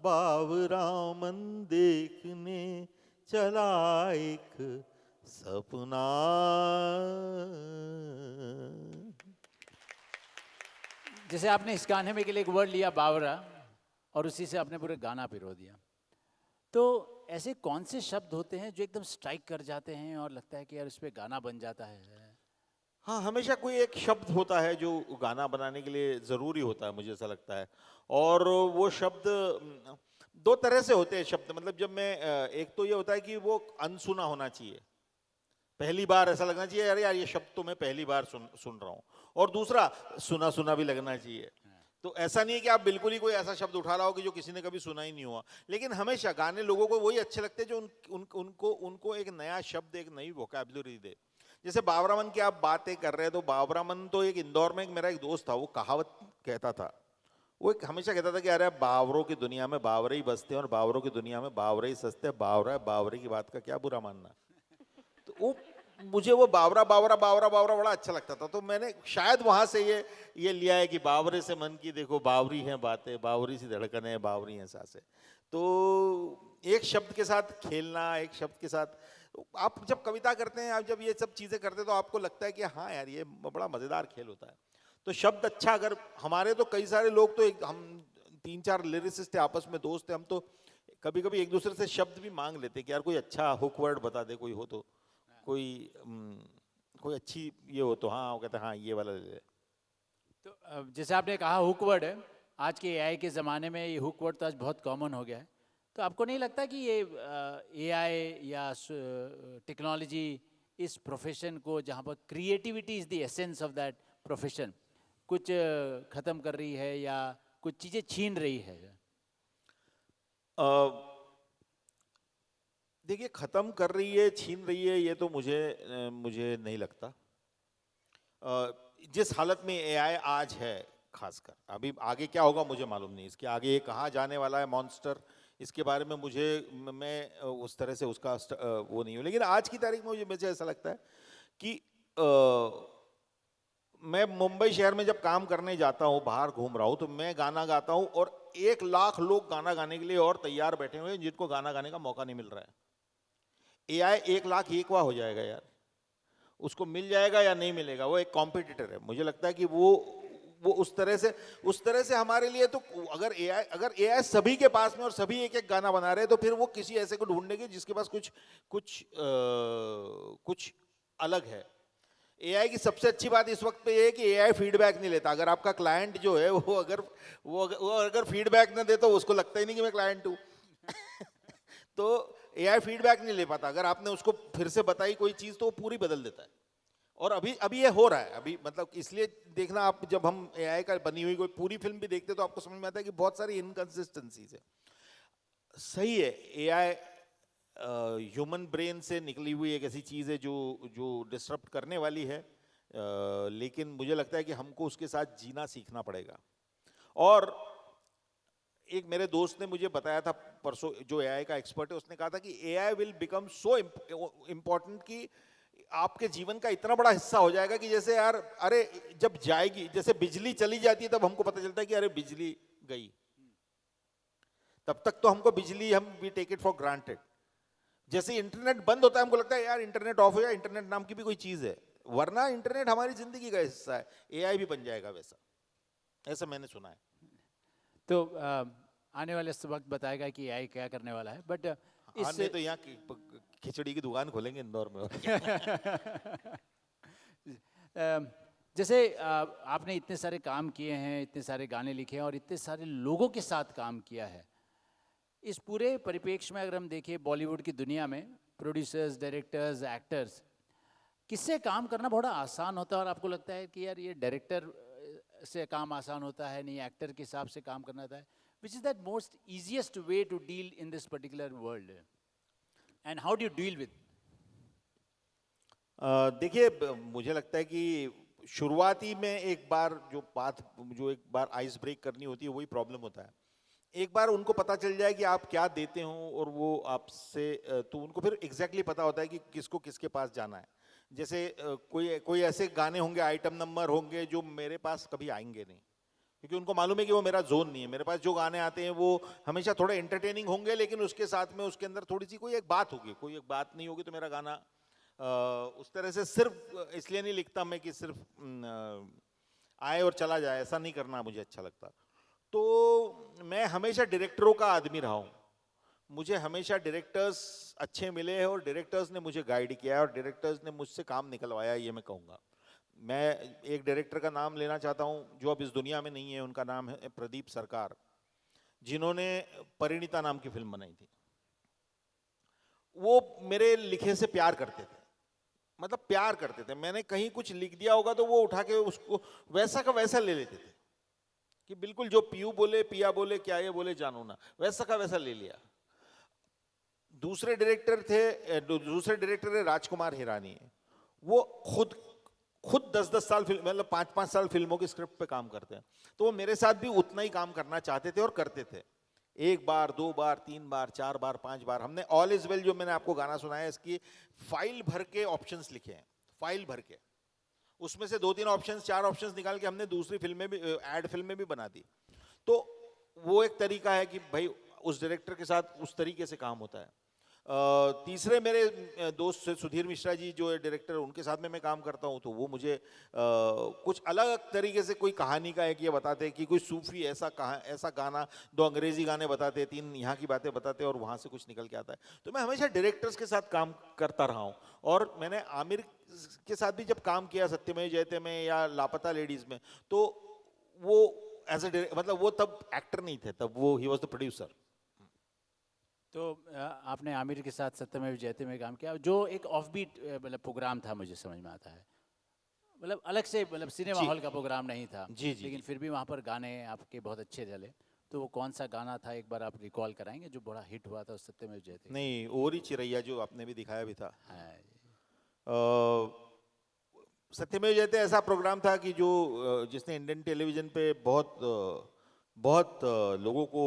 बावरा मन देखने चला एक सपना। जैसे आपने इस गाने में के लिए एक वर्ड लिया बावरा और उसी से आपने पूरे गाना पिरो दिया, तो ऐसे कौन से शब्द होते हैं जो एकदम स्ट्राइक कर जाते हैं और लगता है कि यार इस पे गाना बन जाता है? हाँ, हमेशा कोई एक शब्द होता है जो गाना बनाने के लिए ज़रूरी होता है, मुझे ऐसा लगता है। और वो शब्द दो तरह से होते हैं शब्द, मतलब जब मैं एक तो ये होता है कि वो अनसुना होना चाहिए, पहली बार ऐसा लगना चाहिए अरे यार ये शब्द तो मैं पहली बार सुन रहा हूँ, और दूसरा सुना सुना भी लगना चाहिए। तो ऐसा नहीं है कि आप बिल्कुल ही कोई ऐसा शब्द उठा रहा हो कि जो किसी ने कभी सुना ही नहीं हुआ, लेकिन हमेशा गाने लोगों को वही अच्छे लगते हैं जो उनको एक नया शब्द, एक नई वोकैबुलरी दे। जैसे बाबरामन की आप बातें कर रहे हैं, तो बाबरामन तो एक इंदौर में मेरा एक दोस्त था, वो कहावत कहता था, वो एक हमेशा कहता था कि अरे बावरों की दुनिया में बावरे ही बसते हैं और बावरों की दुनिया में बावरे ही सस्ते हैं, बावरा है बावरे की बात का क्या बुरा मानना। तो वो मुझे वो बावरा बावरा बावरा बावरा बड़ा अच्छा लगता था, तो मैंने शायद वहां से ये लिया है कि बावरे से मन की देखो बावरी हैं बातें, बावरी सी धड़कनें, बावरी हैं सांसें। तो एक शब्द के साथ खेलना, एक शब्द के साथ आप जब कविता करते हैं, आप जब ये सब चीजें करते हैं, तो आपको लगता है कि हाँ यार ये बड़ा मजेदार खेल होता है। तो शब्द अच्छा, अगर हमारे तो कई सारे लोग तो हम 3-4 लिरिसिस्ट थे, आपस में दोस्त थे, हम तो कभी कभी एक दूसरे से शब्द भी मांग लेते कि यार कोई अच्छा हुक वर्ड बता दे, कोई हो तो, कोई अच्छी ये हो तो। हाँ, वो कहते हैं हाँ ये वाला ले ले। तो जैसे आपने कहा हुक वर्ड है, आज के एआई के ज़माने में ये हुक वर्ड तो आज बहुत कॉमन हो गया है, तो आपको नहीं लगता कि ये एआई या टेक्नोलॉजी इस प्रोफेशन को, जहाँ पर creativity is the essence of that profession, कुछ ख़त्म कर रही है या कुछ चीज़ें छीन रही है? देखिए, खत्म कर रही है, छीन रही है, ये तो मुझे नहीं लगता। जिस हालत में एआई आज है, खासकर अभी आगे क्या होगा मुझे मालूम नहीं, इसके आगे ये कहाँ जाने वाला है मॉन्स्टर, इसके बारे में मैं उस तरह से उसका वो नहीं हूँ, लेकिन आज की तारीख में मुझे ऐसा लगता है कि मैं मुंबई शहर में जब काम करने जाता हूँ, बाहर घूम रहा हूँ, तो मैं गाना गाता हूँ और 1 लाख लोग गाना गाने के लिए और तैयार बैठे हुए हैं जिनको गाना गाने का मौका नहीं मिल रहा है। एआई 1 लाख 1वां हो जाएगा यार, उसको मिल जाएगा या नहीं मिलेगा, वो एक कॉम्पिटिटर है। मुझे लगता है कि वो उस तरह से हमारे लिए तो, अगर एआई सभी के पास में और सभी एक एक गाना बना रहे हैं, तो फिर वो किसी ऐसे को ढूंढेंगे जिसके पास कुछ अलग है। एआई की सबसे अच्छी बात इस वक्त पे ये है कि एआई फीडबैक नहीं लेता। अगर आपका क्लाइंट जो है वो अगर फीडबैक ना दे तो उसको लगता ही नहीं कि मैं क्लाइंट हूँ। तो एआई फीडबैक नहीं ले पाता, अगर आपने उसको फिर से बताई कोई चीज तो वो पूरी बदल देता है। और अभी ये हो रहा है, अभी मतलब इसलिए देखना आप, जब हम एआई का बनी हुई कोई पूरी फिल्म भी देखते तो आपको समझ में आता है कि बहुत सारी इनकंसिस्टेंसीज है। सही है, एआई ह्यूमन ब्रेन से निकली हुई एक ऐसी चीज है जो डिसरप्ट करने वाली है, लेकिन मुझे लगता है कि हमको उसके साथ जीना सीखना पड़ेगा। और एक मेरे दोस्त ने मुझे बताया था परसों, जो एआई का एक्सपर्ट है, उसने कहा था कि AI will become so important कि आपके जीवन का इतना बड़ा हिस्सा हो जाएगा कि जैसे यार, अरे जब जाएगी, जैसे बिजली चली जाती है तब हमको पता चलता है कि अरे बिजली गई, तब तक तो हमको बिजली, हम we take it for granted. जैसे इंटरनेट बंद होता है हमको लगता है यार इंटरनेट ऑफ हो जाए, इंटरनेट नाम की भी कोई चीज है, वरना इंटरनेट हमारी जिंदगी का हिस्सा है। एआई भी बन जाएगा वैसा, ऐसा मैंने सुना है। तो आने वाले वक्त बताएगा कि एआई क्या करने वाला है, बट इससे तो यहाँ खिचड़ी की दुकान खोलेंगे इंदौर में। जैसे आपने इतने सारे काम किए हैं, इतने सारे गाने लिखे हैं और इतने सारे लोगों के साथ काम किया है, इस पूरे परिप्रेक्ष्य में अगर हम देखें बॉलीवुड की दुनिया में प्रोड्यूसर्स, डायरेक्टर्स, एक्टर्स, किससे काम करना बड़ा आसान होता है? और आपको लगता है कि यार ये डायरेक्टर से काम आसान होता है, नहीं एक्टर के हिसाब से काम करना होता है? Which is that most easiest way to deal in this particular world, and how do you deal with? देखिए, मुझे लगता है कि शुरुआती में एक बार जो एक बार आइस ब्रेक करनी होती है वही प्रॉब्लम होता है। एक बार उनको पता चल जाए कि आप क्या देते हो और वो आपसे तो उनको फिर एग्जैक्टली पता होता है कि किसको किसके पास जाना है। जैसे कोई कोई ऐसे गाने होंगे, आइटम नंबर होंगे जो मेरे पास कभी आएंगे नहीं, क्योंकि उनको मालूम है कि वो मेरा जोन नहीं है। मेरे पास जो गाने आते हैं वो हमेशा थोड़े एंटरटेनिंग होंगे, लेकिन उसके साथ में उसके अंदर थोड़ी सी कोई एक बात होगी। कोई एक बात नहीं होगी तो मेरा गाना उस तरह से सिर्फ इसलिए नहीं लिखता मैं कि सिर्फ आए और चला जाए, ऐसा नहीं करना मुझे अच्छा लगता। तो मैं हमेशा डायरेक्टरों का आदमी रहा हूँ। मुझे हमेशा डायरेक्टर्स अच्छे मिले हैं और डायरेक्टर्स ने मुझे गाइड किया है और डायरेक्टर्स ने मुझसे काम निकलवाया, ये मैं कहूँगा। मैं एक डायरेक्टर का नाम लेना चाहता हूँ जो अब इस दुनिया में नहीं है। उनका नाम है प्रदीप सरकार, जिन्होंने परिणीता नाम की फिल्म बनाई थी। वो मेरे लिखे से प्यार करते थे, मतलब प्यार करते थे। मैंने कहीं कुछ लिख दिया होगा तो वो उठा के उसको वैसा का वैसा ले लेते थे कि बिल्कुल जो पीयू बोले, पिया बोले, क्या ये बोले जानू ना, वैसा का वैसा ले लिया। दूसरे डायरेक्टर है राजकुमार हिरानी। वो खुद 10-10 साल फिल्म, मतलब 5-5 साल फिल्मों की स्क्रिप्ट पे काम करते हैं। तो वो मेरे साथ भी उतना ही काम करना चाहते थे और करते थे। एक बार, 2 बार, 3 बार, 4 बार, 5 बार हमने ऑल इज वेल, जो मैंने आपको गाना सुनाया, इसकी फाइल भर के ऑप्शंस लिखे हैं, फाइल भर के। उसमें से 2-3 ऑप्शंस, 4 ऑप्शंस निकाल के हमने दूसरी फिल्म में भी, एड फिल्म में भी बना दी। तो वो एक तरीका है कि भाई उस डायरेक्टर के साथ उस तरीके से काम होता है। तीसरे मेरे दोस्त सुधीर मिश्रा जी जो है डायरेक्टर, उनके साथ में मैं काम करता हूँ। तो वो मुझे कुछ अलग तरीके से कोई कहानी का एक ये बताते हैं कि कोई सूफी ऐसा गाना, 2 अंग्रेजी गाने बताते, 3 यहाँ की बातें बताते और वहाँ से कुछ निकल के आता है। तो मैं हमेशा डायरेक्टर्स के साथ काम करता रहा हूँ। और मैंने आमिर के साथ भी जब काम किया, सत्यमेव जयते में या लापता लेडीज में, तो वो एज ए मतलब वो तब एक्टर नहीं थे, तब वो ही वॉज द प्रोड्यूसर। तो आपने आमिर के साथ सत्यमेव जयते में काम किया, जो एक ऑफबीट मतलब प्रोग्राम था, मुझे समझ में आता है, मतलब अलग से, मतलब सिनेमा जी। हॉल का प्रोग्राम नहीं था। जी, जी, लेकिन जी। फिर भी वहाँ पर गाने आपके बहुत अच्छे चले। तो वो कौन सा गाना था, एक बार आप रिकॉल कराएंगे, जो बड़ा हिट हुआ था उस सत्यमेव जयते का? नहीं, ओरी चिरैया जो आपने भी दिखाया भी था। हाँ जी। सत्यमेव जयते ऐसा प्रोग्राम था कि जो जिसने इंडियन टेलीविजन पे बहुत लोगों को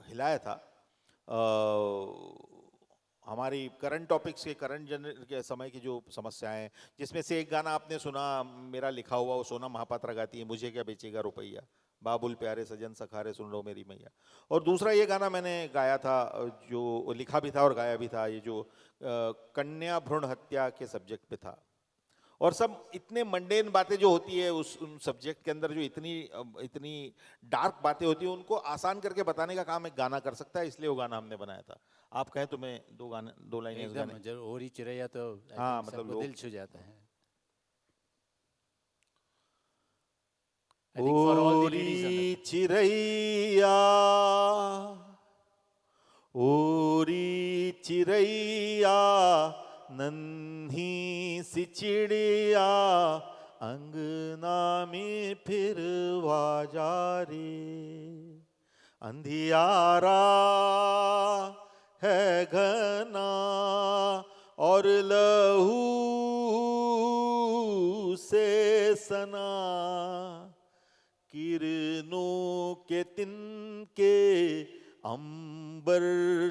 हिलाया था। हमारी करंट टॉपिक्स के, करंट जनर के समय की जो समस्याएं, जिसमें से एक गाना आपने सुना, मेरा लिखा हुआ, वो सोना महापात्रा गाती है, मुझे क्या बेचेगा रुपैया, बाबुल प्यारे सजन सखारे सुन लो मेरी मैया। और दूसरा ये गाना मैंने गाया था, जो लिखा भी था और गाया भी था, ये जो कन्या भ्रूण हत्या के सब्जेक्ट पे था। और सब इतने मंडेन बातें जो होती है उन सब्जेक्ट के अंदर, जो इतनी डार्क बातें होती है, उनको आसान करके बताने का काम एक गाना कर सकता है। इसलिए वो गाना हमने बनाया था। आप कहें तो मैं 2 लाइनें इस एकदम गाने। जरूर, ओरी चिरैया तो I हाँ, think मतलब सबको लोग, दिल छू जाता है। I think for all the ladies on ओरी the, चिरैया, ओरी चिरैया, नन्ही सी चिड़िया, अंगना में फिर जा रे। अंधियारा है घना और लहू से सना, किरणों के तिनके अंबर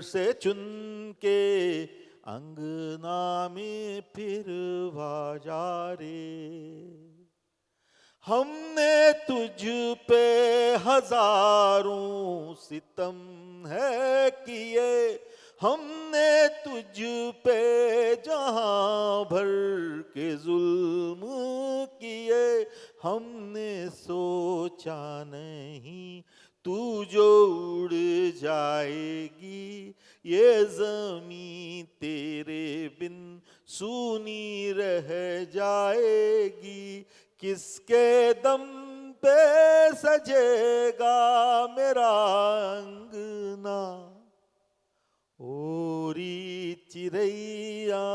से चुन के, अंगना में फिर जा रे। हमने तुझ पे हजारों सितम है किए, हमने तुझ पे जहां भर के जुल्म किए, हमने सोचा नहीं तू जो उड़ जाएगी, ये ज़मीं तेरे बिन सूनी रह जाएगी। किसके दम पे सजेगा मेरा अंगना, ओरी चिरैया,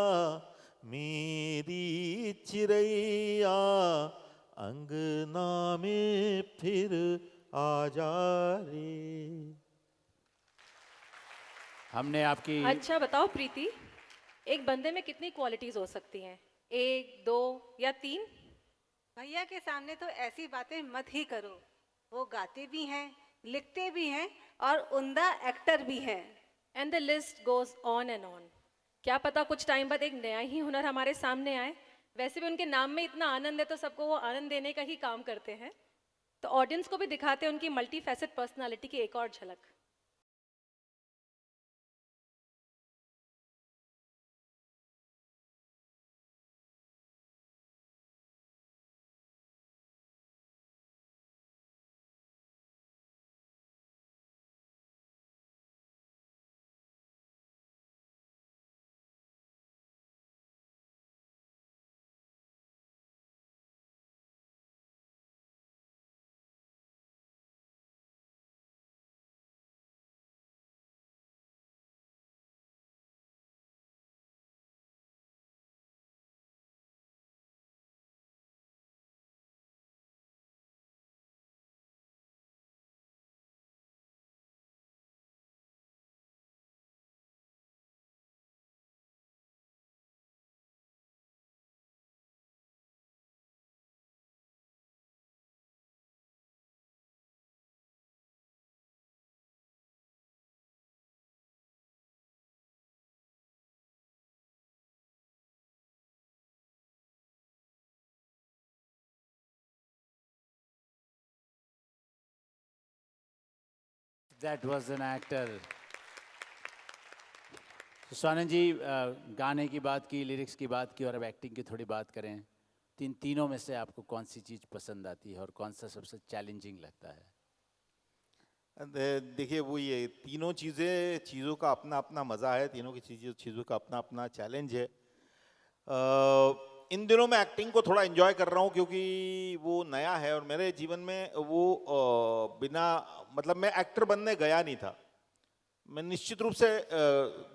मेरी चिरैया, अंगना में फिर आ जा रे। हमने आपकी अच्छा बताओ प्रीति, एक बंदे में कितनी क्वालिटीज हो सकती हैं? 1, 2 या 3? भैया के सामने तो ऐसी बातें मत ही करो। वो गाते भी हैं, लिखते भी हैं और उम्दा एक्टर भी हैं। And the list goes on and on. क्या पता कुछ टाइम बाद एक नया ही हुनर हमारे सामने आए। वैसे भी उनके नाम में इतना आनंद है तो सबको वो आनंद देने का ही काम करते हैं। तो ऑडियंस को भी दिखाते हैं उनकी मल्टी फैसेट पर्सनालिटी की एक और झलक। That was an actor. तो स्वानंद जी गाने की बात की, लिरिक्स की बात की और अब एक्टिंग की थोड़ी बात करें। तीनों में से आपको कौन सी चीज़ पसंद आती है और कौन सा सबसे चैलेंजिंग लगता है? देखिए वो ये तीनों चीज़ों का अपना अपना मज़ा है, तीनों की चीज़ों का अपना अपना चैलेंज है। इन दिनों मैं एक्टिंग को थोड़ा एंजॉय कर रहा हूँ क्योंकि वो नया है और मेरे जीवन में वो बिना मतलब मैं एक्टर बनने गया नहीं था। मैं निश्चित रूप से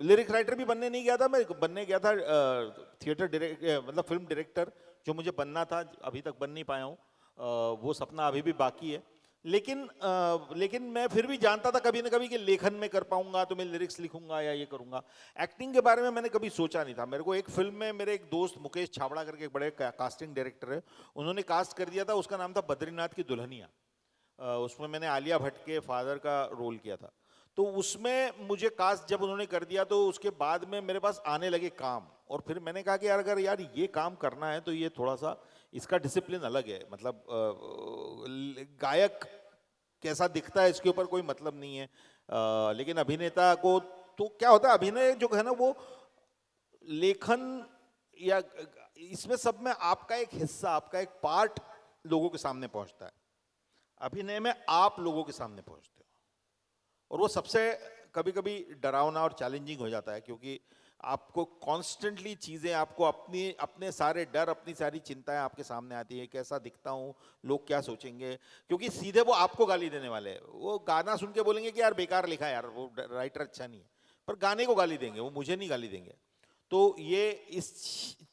लिरिक राइटर भी बनने नहीं गया था, मैं बनने गया था थिएटर मतलब फिल्म डायरेक्टर, जो मुझे बनना था, अभी तक बन नहीं पाया हूँ। वो सपना अभी भी बाकी है। लेकिन मैं फिर भी जानता था कभी ना कभी कि लेखन में कर पाऊंगा तो मैं लिरिक्स लिखूंगा या ये करूंगा। एक्टिंग के बारे में मैंने कभी सोचा नहीं था। मेरे को एक फिल्म में मेरे एक दोस्त मुकेश छाबड़ा करके एक बड़े कास्टिंग डायरेक्टर है, उन्होंने कास्ट कर दिया था, उसका नाम था बद्रीनाथ की दुल्हनिया। उसमें मैंने आलिया भट्ट के फादर का रोल किया था। तो उसमें मुझे कास्ट जब उन्होंने कर दिया तो उसके बाद में मेरे पास आने लगे काम, और फिर मैंने कहा कि यार अगर यार ये काम करना है तो ये थोड़ा सा इसका डिसिप्लिन अलग है। मतलब गायक कैसा दिखता है इसके ऊपर कोई मतलब नहीं है, लेकिन अभिनेता को तो क्या होता है, अभिनय जो है ना वो लेखन या इसमें सब में आपका एक हिस्सा, आपका एक पार्ट लोगों के सामने पहुंचता है। अभिनय में आप लोगों के सामने पहुंचते हो और वो सबसे कभी कभी डरावना और चैलेंजिंग हो जाता है, क्योंकि आपको कॉन्स्टेंटली चीज़ें, आपको अपने सारे डर, अपनी सारी चिंताएं आपके सामने आती है। कैसा दिखता हूँ, लोग क्या सोचेंगे, क्योंकि सीधे वो आपको गाली देने वाले हैं। वो गाना सुन के बोलेंगे कि यार बेकार लिखा है, यार वो राइटर अच्छा नहीं है, पर गाने को गाली देंगे, वो मुझे नहीं गाली देंगे। तो ये इस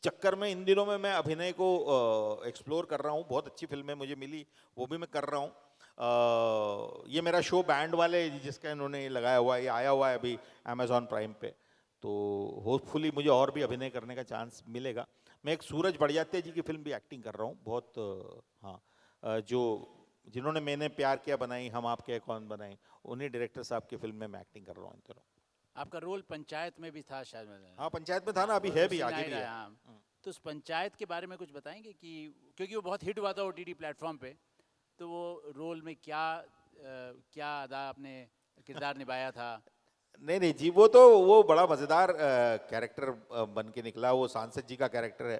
चक्कर में इन दिनों में मैं अभिनय को एक्सप्लोर कर रहा हूँ। बहुत अच्छी फिल्में मुझे मिली, वो भी मैं कर रहा हूँ। ये मेरा शो बैंड वाले जिसका इन्होंने लगाया हुआ है, ये आया हुआ है अभी अमेजॉन प्राइम पे, तो होपफुली मुझे और भी अभिनय करने का चांस मिलेगा। मैं एक सूरज बड़जात्या जी की फिल्म भी एक्टिंग कर रहा हूँ। बहुत हाँ, जो जिन्होंने मैंने प्यार किया बनाई, हम आपके कौन बनाई, उन्हीं डायरेक्टर साहब की फिल्म में मैं एक्टिंग कर रहा हूँ इन दिनों। आपका रोल पंचायत में भी था शायद? हाँ, पंचायत में था ना, अभी है भी, आगे भी है। हाँ। तो उस पंचायत के बारे में कुछ बताएंगे कि क्योंकि वो बहुत हिट हुआ था OTT प्लेटफॉर्म पे, तो वो रोल में क्या अदा आपने किरदार निभाया था? नहीं जी, वो बड़ा मज़ेदार कैरेक्टर बन के निकला। वो सांसद जी का कैरेक्टर है।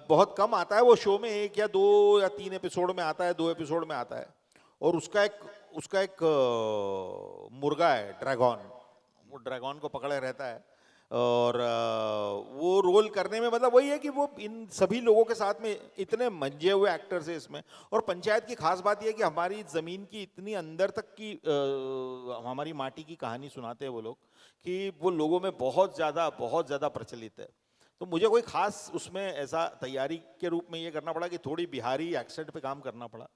बहुत कम आता है वो शो में, 1 या 2 या 3 एपिसोड में आता है, 2 एपिसोड में आता है। और उसका एक मुर्गा है, ड्रैगन, वो ड्रैगन को पकड़े रहता है। और वो रोल करने में मतलब वही है कि वो इन सभी लोगों के साथ में इतने मंजे हुए एक्टर्स हैं इसमें। और पंचायत की खास बात ये है कि हमारी ज़मीन की इतनी अंदर तक की हमारी माटी की कहानी सुनाते हैं वो लोग, कि वो लोगों में बहुत ज़्यादा प्रचलित है। तो मुझे कोई खास उसमें ऐसा तैयारी के रूप में ये करना पड़ा कि थोड़ी बिहारी एक्सेंट पे काम करना पड़ा,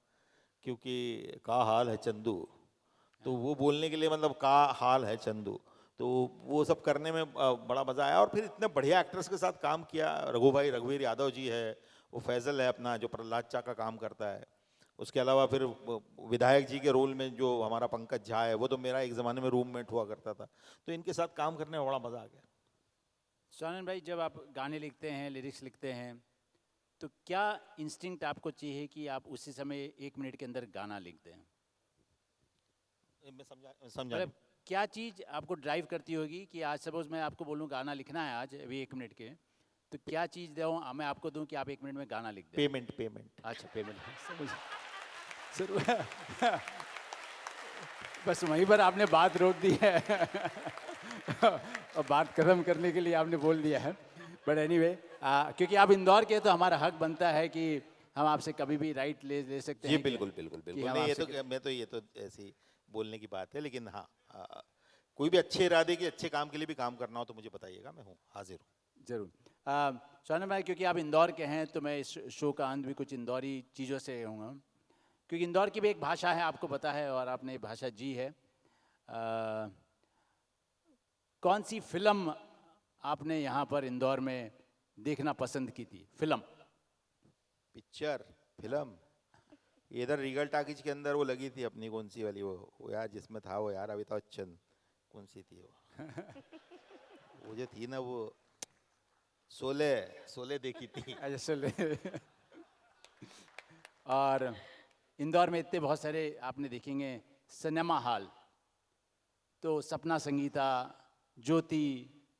क्योंकि का हाल है चंदू, तो वो बोलने के लिए मतलब का हाल है चंदू, तो वो सब करने में बड़ा मज़ा आया। और फिर इतने बढ़िया एक्टर्स के साथ काम किया। रघुवीर यादव जी है, वो फैजल है अपना जो प्रहलाद चा का काम करता है। उसके अलावा फिर विधायक जी के रोल में जो हमारा पंकज झा है वो तो मेरा एक ज़माने में रूममेट हुआ करता था। तो इनके साथ काम करने में बड़ा मज़ा आ गया। सोनन भाई, जब आप गाने लिखते हैं, लिरिक्स लिखते हैं, तो क्या इंस्टिंक्ट आपको चाहिए कि आप उसी समय 1 मिनट के अंदर गाना लिख दें? मैं समझा मतलब क्या चीज़ आपको ड्राइव करती होगी कि आज सपोज मैं आपको बोलूँ गाना लिखना है आज अभी 1 मिनट के, तो क्या चीज़ दूँ मैं आपको दूँ कि आप 1 मिनट में गाना लिख दें? पेमेंट। अच्छा, पेमेंट। समझ बस वहीं पर आपने बात रोक दी है और बात खत्म करने के लिए आपने बोल दिया है। बट एनीवे, क्योंकि आप इंदौर के, तो हमारा हक बनता है कि हम आपसे कभी भी राइट ले सकते जी हैं। बिल्कुल बिल्कुल बिल्कुल। नहीं, ये तो ऐसी बोलने की बात है, लेकिन हाँ, कोई भी अच्छे इरादे के अच्छे काम के लिए भी काम करना हो तो मुझे बताइएगा, मैं हूँ, हाजिर हूँ। जरूर। सोनम भाई, क्योंकि आप इंदौर के हैं तो मैं इस शो का अंत भी कुछ इंदौरी चीज़ों से होऊंगा, क्योंकि इंदौर की भी एक भाषा है, आपको पता है, और आपने भाषा जी है। कौन सी फिल्म आपने यहाँ पर इंदौर में देखना पसंद की थी? फिल्म इधर रीगल टाकीज के अंदर वो लगी थी अपनी, कौन सी वाली, वो यार जिसमें था वो यार अमिताभ बच्चन, कौन सी थी वो जो थी ना, वो शोले देखी थी। अच्छा, चले। और इंदौर में इतने बहुत सारे आपने देखेंगे सिनेमा हॉल, तो सपना संगीता, ज्योति,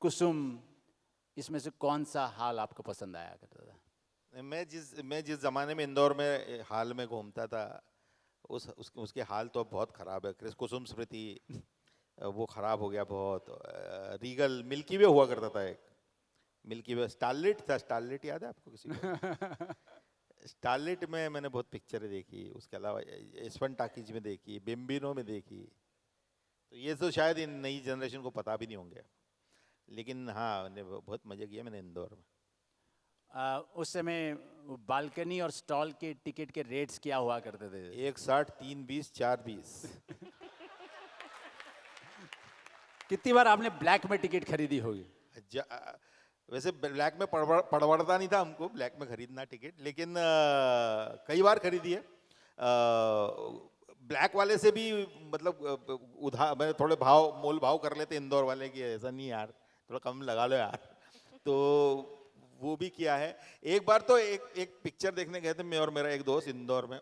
कुसुम, इसमें से कौन सा हॉल आपको पसंद आया करता था? मैं जिस जमाने में इंदौर में हाल में घूमता था, उसके हाल तो अब बहुत खराब है। कुसुम स्मृति वो खराब हो गया बहुत। रीगल, मिल्की वे हुआ करता था एक, मिल्की वे, स्टारलिट था, स्टारलिट याद है आपको किसी को? स्टारलिट में मैंने बहुत पिक्चरें देखी, उसके अलावा यशवंत टाकीज में देखी, बिम्बिनो में देखी। तो ये तो शायद इन नई जनरेशन को पता भी नहीं होंगे, लेकिन हाँ, मैंने बहुत मजे किए मैंने इंदौर में। उस समय बालकनी और स्टॉल के टिकट के रेट्स क्या हुआ करते थे? 1.60, 3.20, 4.20। कितनी बार आपने ब्लैक में टिकट खरीदी होगी? वैसे ब्लैक में पड़वड़ता नहीं था हमको ब्लैक में खरीदना टिकट, लेकिन कई बार खरीदी है। ब्लैक वाले से भी मतलब उधार मैं थोड़े मोल भाव कर लेते इंदौर वाले की, ऐसा नहीं यार, थोड़ा कम लगा लो यार। तो वो भी किया है। एक बार तो एक पिक्चर देखने गए थे मैं और मेरा एक दोस्त इंदौर में,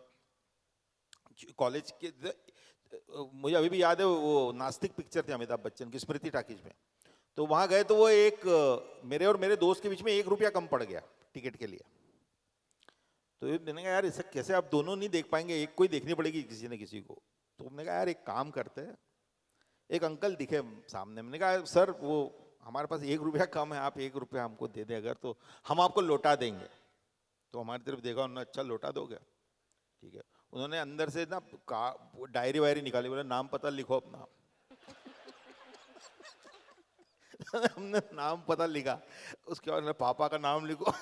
कॉलेज के, मुझे अभी भी याद है, वो नास्तिक पिक्चर थी अमिताभ बच्चन की, स्मृति टाकीज में। तो वहाँ गए तो वो मेरे और मेरे दोस्त के बीच में 1 रुपया कम पड़ गया टिकट के लिए। तो मैंने कहा यार ऐसा कैसे, आप दोनों नहीं देख पाएंगे, एक को ही देखनी पड़ेगी किसी न किसी को। तो हमने कहा यार एक काम करते हैं, एक अंकल दिखे सामने, मैंने कहा सर वो हमारे पास 1 रुपया कम है, आप 1 रुपया हमको दे दें अगर, तो हम आपको लौटा देंगे। तो हमारी तरफ देखा उन्होंने, अच्छा लौटा दोगे, ठीक है। उन्होंने अंदर से ना डायरी वायरी निकाली, बोले नाम पता लिखो अपना। हमने नाम पता लिखा, उसके बाद पापा का नाम लिखो।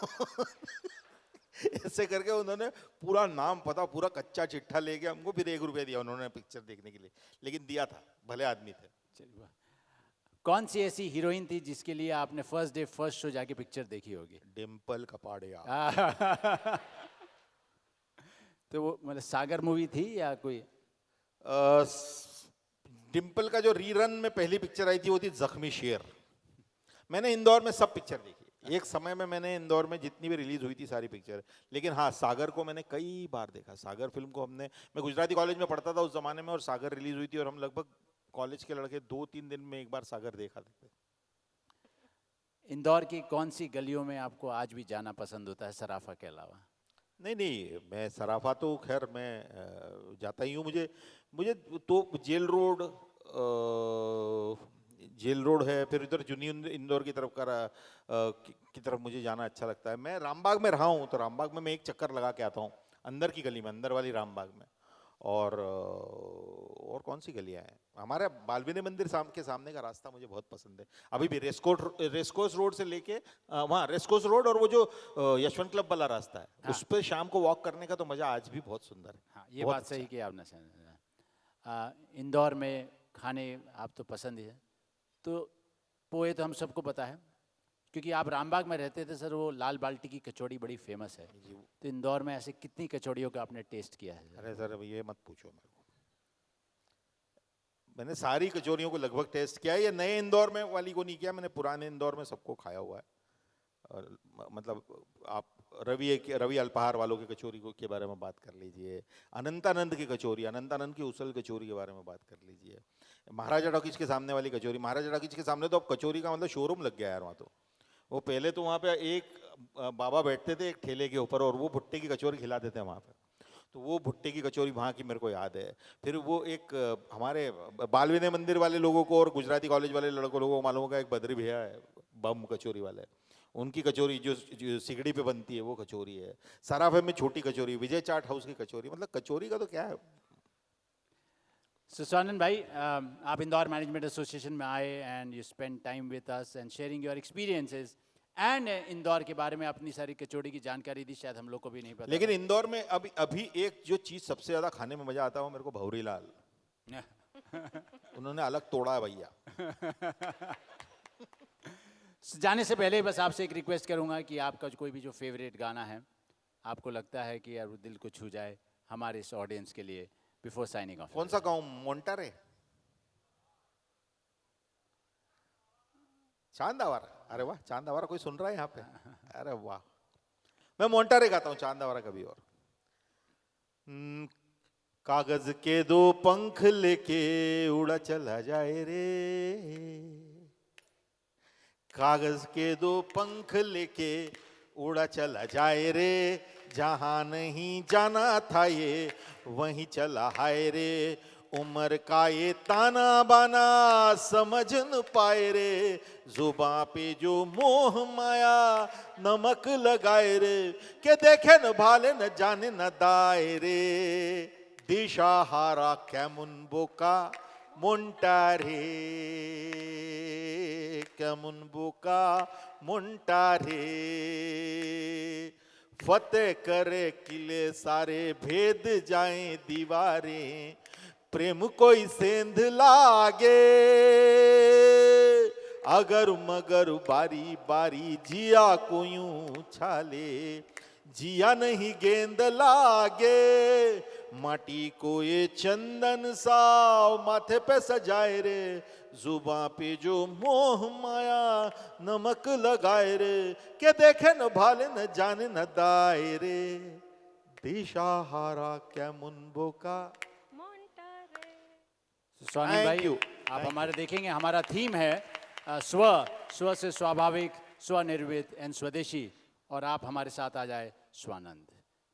ऐसे करके उन्होंने पूरा नाम पता, पूरा कच्चा चिट्ठा लेके हमको फिर 1 रुपया दिया उन्होंने पिक्चर देखने के लिए, लेकिन दिया था, भले आदमी थे। चलिए, कौन सी ऐसी हीरोइन थी जिसके लिए आपने फर्स्ट डे फर्स्ट शो जाके पिक्चर देखी होगी? डिम्पल कपाड़िया। तो वो मतलब सागर मूवी थी या कोई? डिम्पल का जो रीरन में पहली पिक्चर आई थी वो थी जख्मी शेर। मैंने इंदौर में सब पिक्चर देखी, एक समय में मैंने इंदौर में जितनी भी रिलीज हुई थी सारी पिक्चर, लेकिन हाँ सागर को मैंने कई बार देखा। सागर फिल्म को मैं गुजराती कॉलेज में पढ़ता था उस जमाने में, और सागर रिलीज हुई थी, और हम लगभग कॉलेज के लड़के 2-3 दिन में एक बार सागर देखा थे। इंदौर की कौन सी गलियों में आपको आज भी जाना पसंद होता है सराफा के अलावा? नहीं, मैं सराफा तो खैर मैं जाता ही हूँ। मुझे तो जेल रोड है, फिर इधर जुनी इंदौर की तरफ की तरफ मुझे जाना अच्छा लगता है। मैं रामबाग में रहा हूँ, तो रामबाग में मैं एक चक्कर लगा के आता हूँ, अंदर की गली में, अंदर वाली रामबाग में। और कौन सी गलियाँ हैं, हमारे बालविने मंदिर के सामने का रास्ता मुझे बहुत पसंद है अभी भी। रेसकोर्स रोड से लेके वहाँ रेसकोर्स रोड, और वो जो यशवंत क्लब वाला रास्ता है, हाँ, उस पर शाम को वॉक करने का तो मजा आज भी बहुत सुंदर है। हाँ, ये बात सही कि आपने इंदौर में खाने आप तो पसंद ही है, तो पोहे तो हम सबको पता है, क्योंकि आप रामबाग में रहते थे सर, वो लाल बाल्टी की कचौड़ी बड़ी फेमस है, तो इंदौर में ऐसे कितनी कचौड़ियों का आपने टेस्ट किया है? अरे सर अब ये मत पूछो मेरे को, मैंने सारी कचौरियों को लगभग टेस्ट किया है। ये नए इंदौर में वाली को नहीं किया, मैंने पुराने इंदौर में सबको खाया हुआ है। और मतलब आप रवि अल्पाहार वालों की कचौरी के बारे में बात कर लीजिए, अनंतानंद की कचौरी, अनंतानंद की उसल कचौरी के बारे में बात कर लीजिए, महाराजा टॉकीज के सामने वाली कचौरी। महाराजा टॉकीज के सामने तो अब कचौरी का मतलब शोरूम लग गया यार वहाँ तो। वो पहले तो वहाँ पे एक बाबा बैठते थे एक ठेले के ऊपर और वो भुट्टे की कचौरी खिलाते थे वहाँ पे, तो वो भुट्टे की कचौरी वहाँ की मेरे को याद है। फिर वो एक हमारे बाल विनय मंदिर वाले लोगों को और गुजराती कॉलेज वाले लड़कों लोगों को मालूम होगा, एक बद्री भैया है बम कचौरी वाले, उनकी कचौरी जो सिगड़ी पे बनती है वो कचौरी है। सराफे में छोटी कचौरी, विजय चाट हाउस की कचौरी, मतलब कचौरी का तो क्या है। So स्वानंद भाई, आप इंदौर मैनेजमेंट एसोसिएशन में आए and you spend time with us and sharing your experiences and Indore के बारे में अपनी सारी कचौड़ी की जानकारी दी, शायद हम लोग को भी नहीं पता। लेकिन इंदौर में अभी एक जो चीज सबसे ज्यादा खाने में मजा आता है वो मेरे को भौरी लाल, उन्होंने अलग तोड़ा है भैया। जाने से पहले बस आपसे एक रिक्वेस्ट करूंगा कि आपका कोई भी जो फेवरेट गाना है, आपको लगता है कि यार वो दिल को छू जाए हमारे इस ऑडियंस के लिए, बिफोर साइनिंग ऑफ। कौन सा गाँव, मोन्टारे, चांदावारा? अरे वाह, चांदावारा कोई सुन रहा है यहाँ पे? अरे वाह, मैं मोन्टारे गाता हूँ, चांदावारा कभी और। कागज के दो पंख लेके उड़ा चला जाए रे, कागज के दो पंख लेके उड़ा चला जाए रे, जहां नहीं जाना था ये वहीं चला हाय रे, उम्र का ये ताना बाना समझ न पाए रे, जुबां पे जो मोह माया नमक लगाए रे, के देखे न भाले न जाने न दाए रे, दिशा हारा कैमुन बोका मोन्टारे, कैमुन बोका मोन्टारे, फतेह करे किले सारे भेद जाएं दीवारें, प्रेम कोई सेंध लागे अगर मगर बारी बारी जिया को यूं छाले, जिया नहीं गेंद लागे माटी को ये चंदन सा माथे पे सजाए रे, जुबां पे जो मोह माया नमक लगाए रे, के देखे न भाले न जाने न दाए रे, दिशा हारा क्या मुनबो का। स्वानंद भाई, आप हमारे देखेंगे हमारा थीम है स्व से स्वाभाविक, स्वनिर्मित एंड स्वदेशी, और आप हमारे साथ आ जाए Swanand.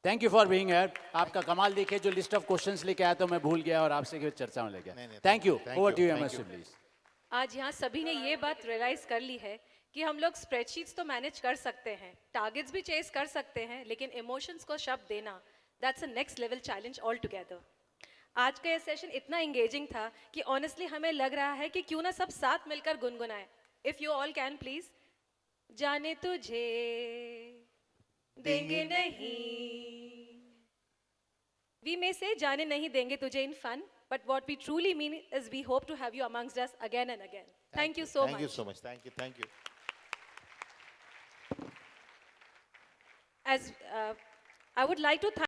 Thank you for being here. आपका कमाल देखिए, जो लिस्ट ऑफ क्वेश्चंस लेके आया तो मैं भूल गया और आपसे फिर चर्चा में ले गया। Thank you. Over to you MS please. आज यहाँ सभी ने ये बात रियलाइज कर ली है कि हम लोग स्प्रेडशीट्स तो मैनेज कर सकते हैं, टारगेट्स भी चेस कर सकते हैं, लेकिन इमोशंस को शब्द देना, that's a next level challenge all together. आज का ये सेशन इतना इंगेजिंग था कि ऑनेस्टली हमें लग रहा है कि क्यों ना सब साथ मिलकर गुनगुनाएं। If you all can please. जाने तुझे देंगे नहीं, we may say जाने नहीं देंगे तुझे in fun, but what we truly mean is we hope to have you amongst us again and again. Thank you so much. Thank you so much. Thank you. As I would like to thank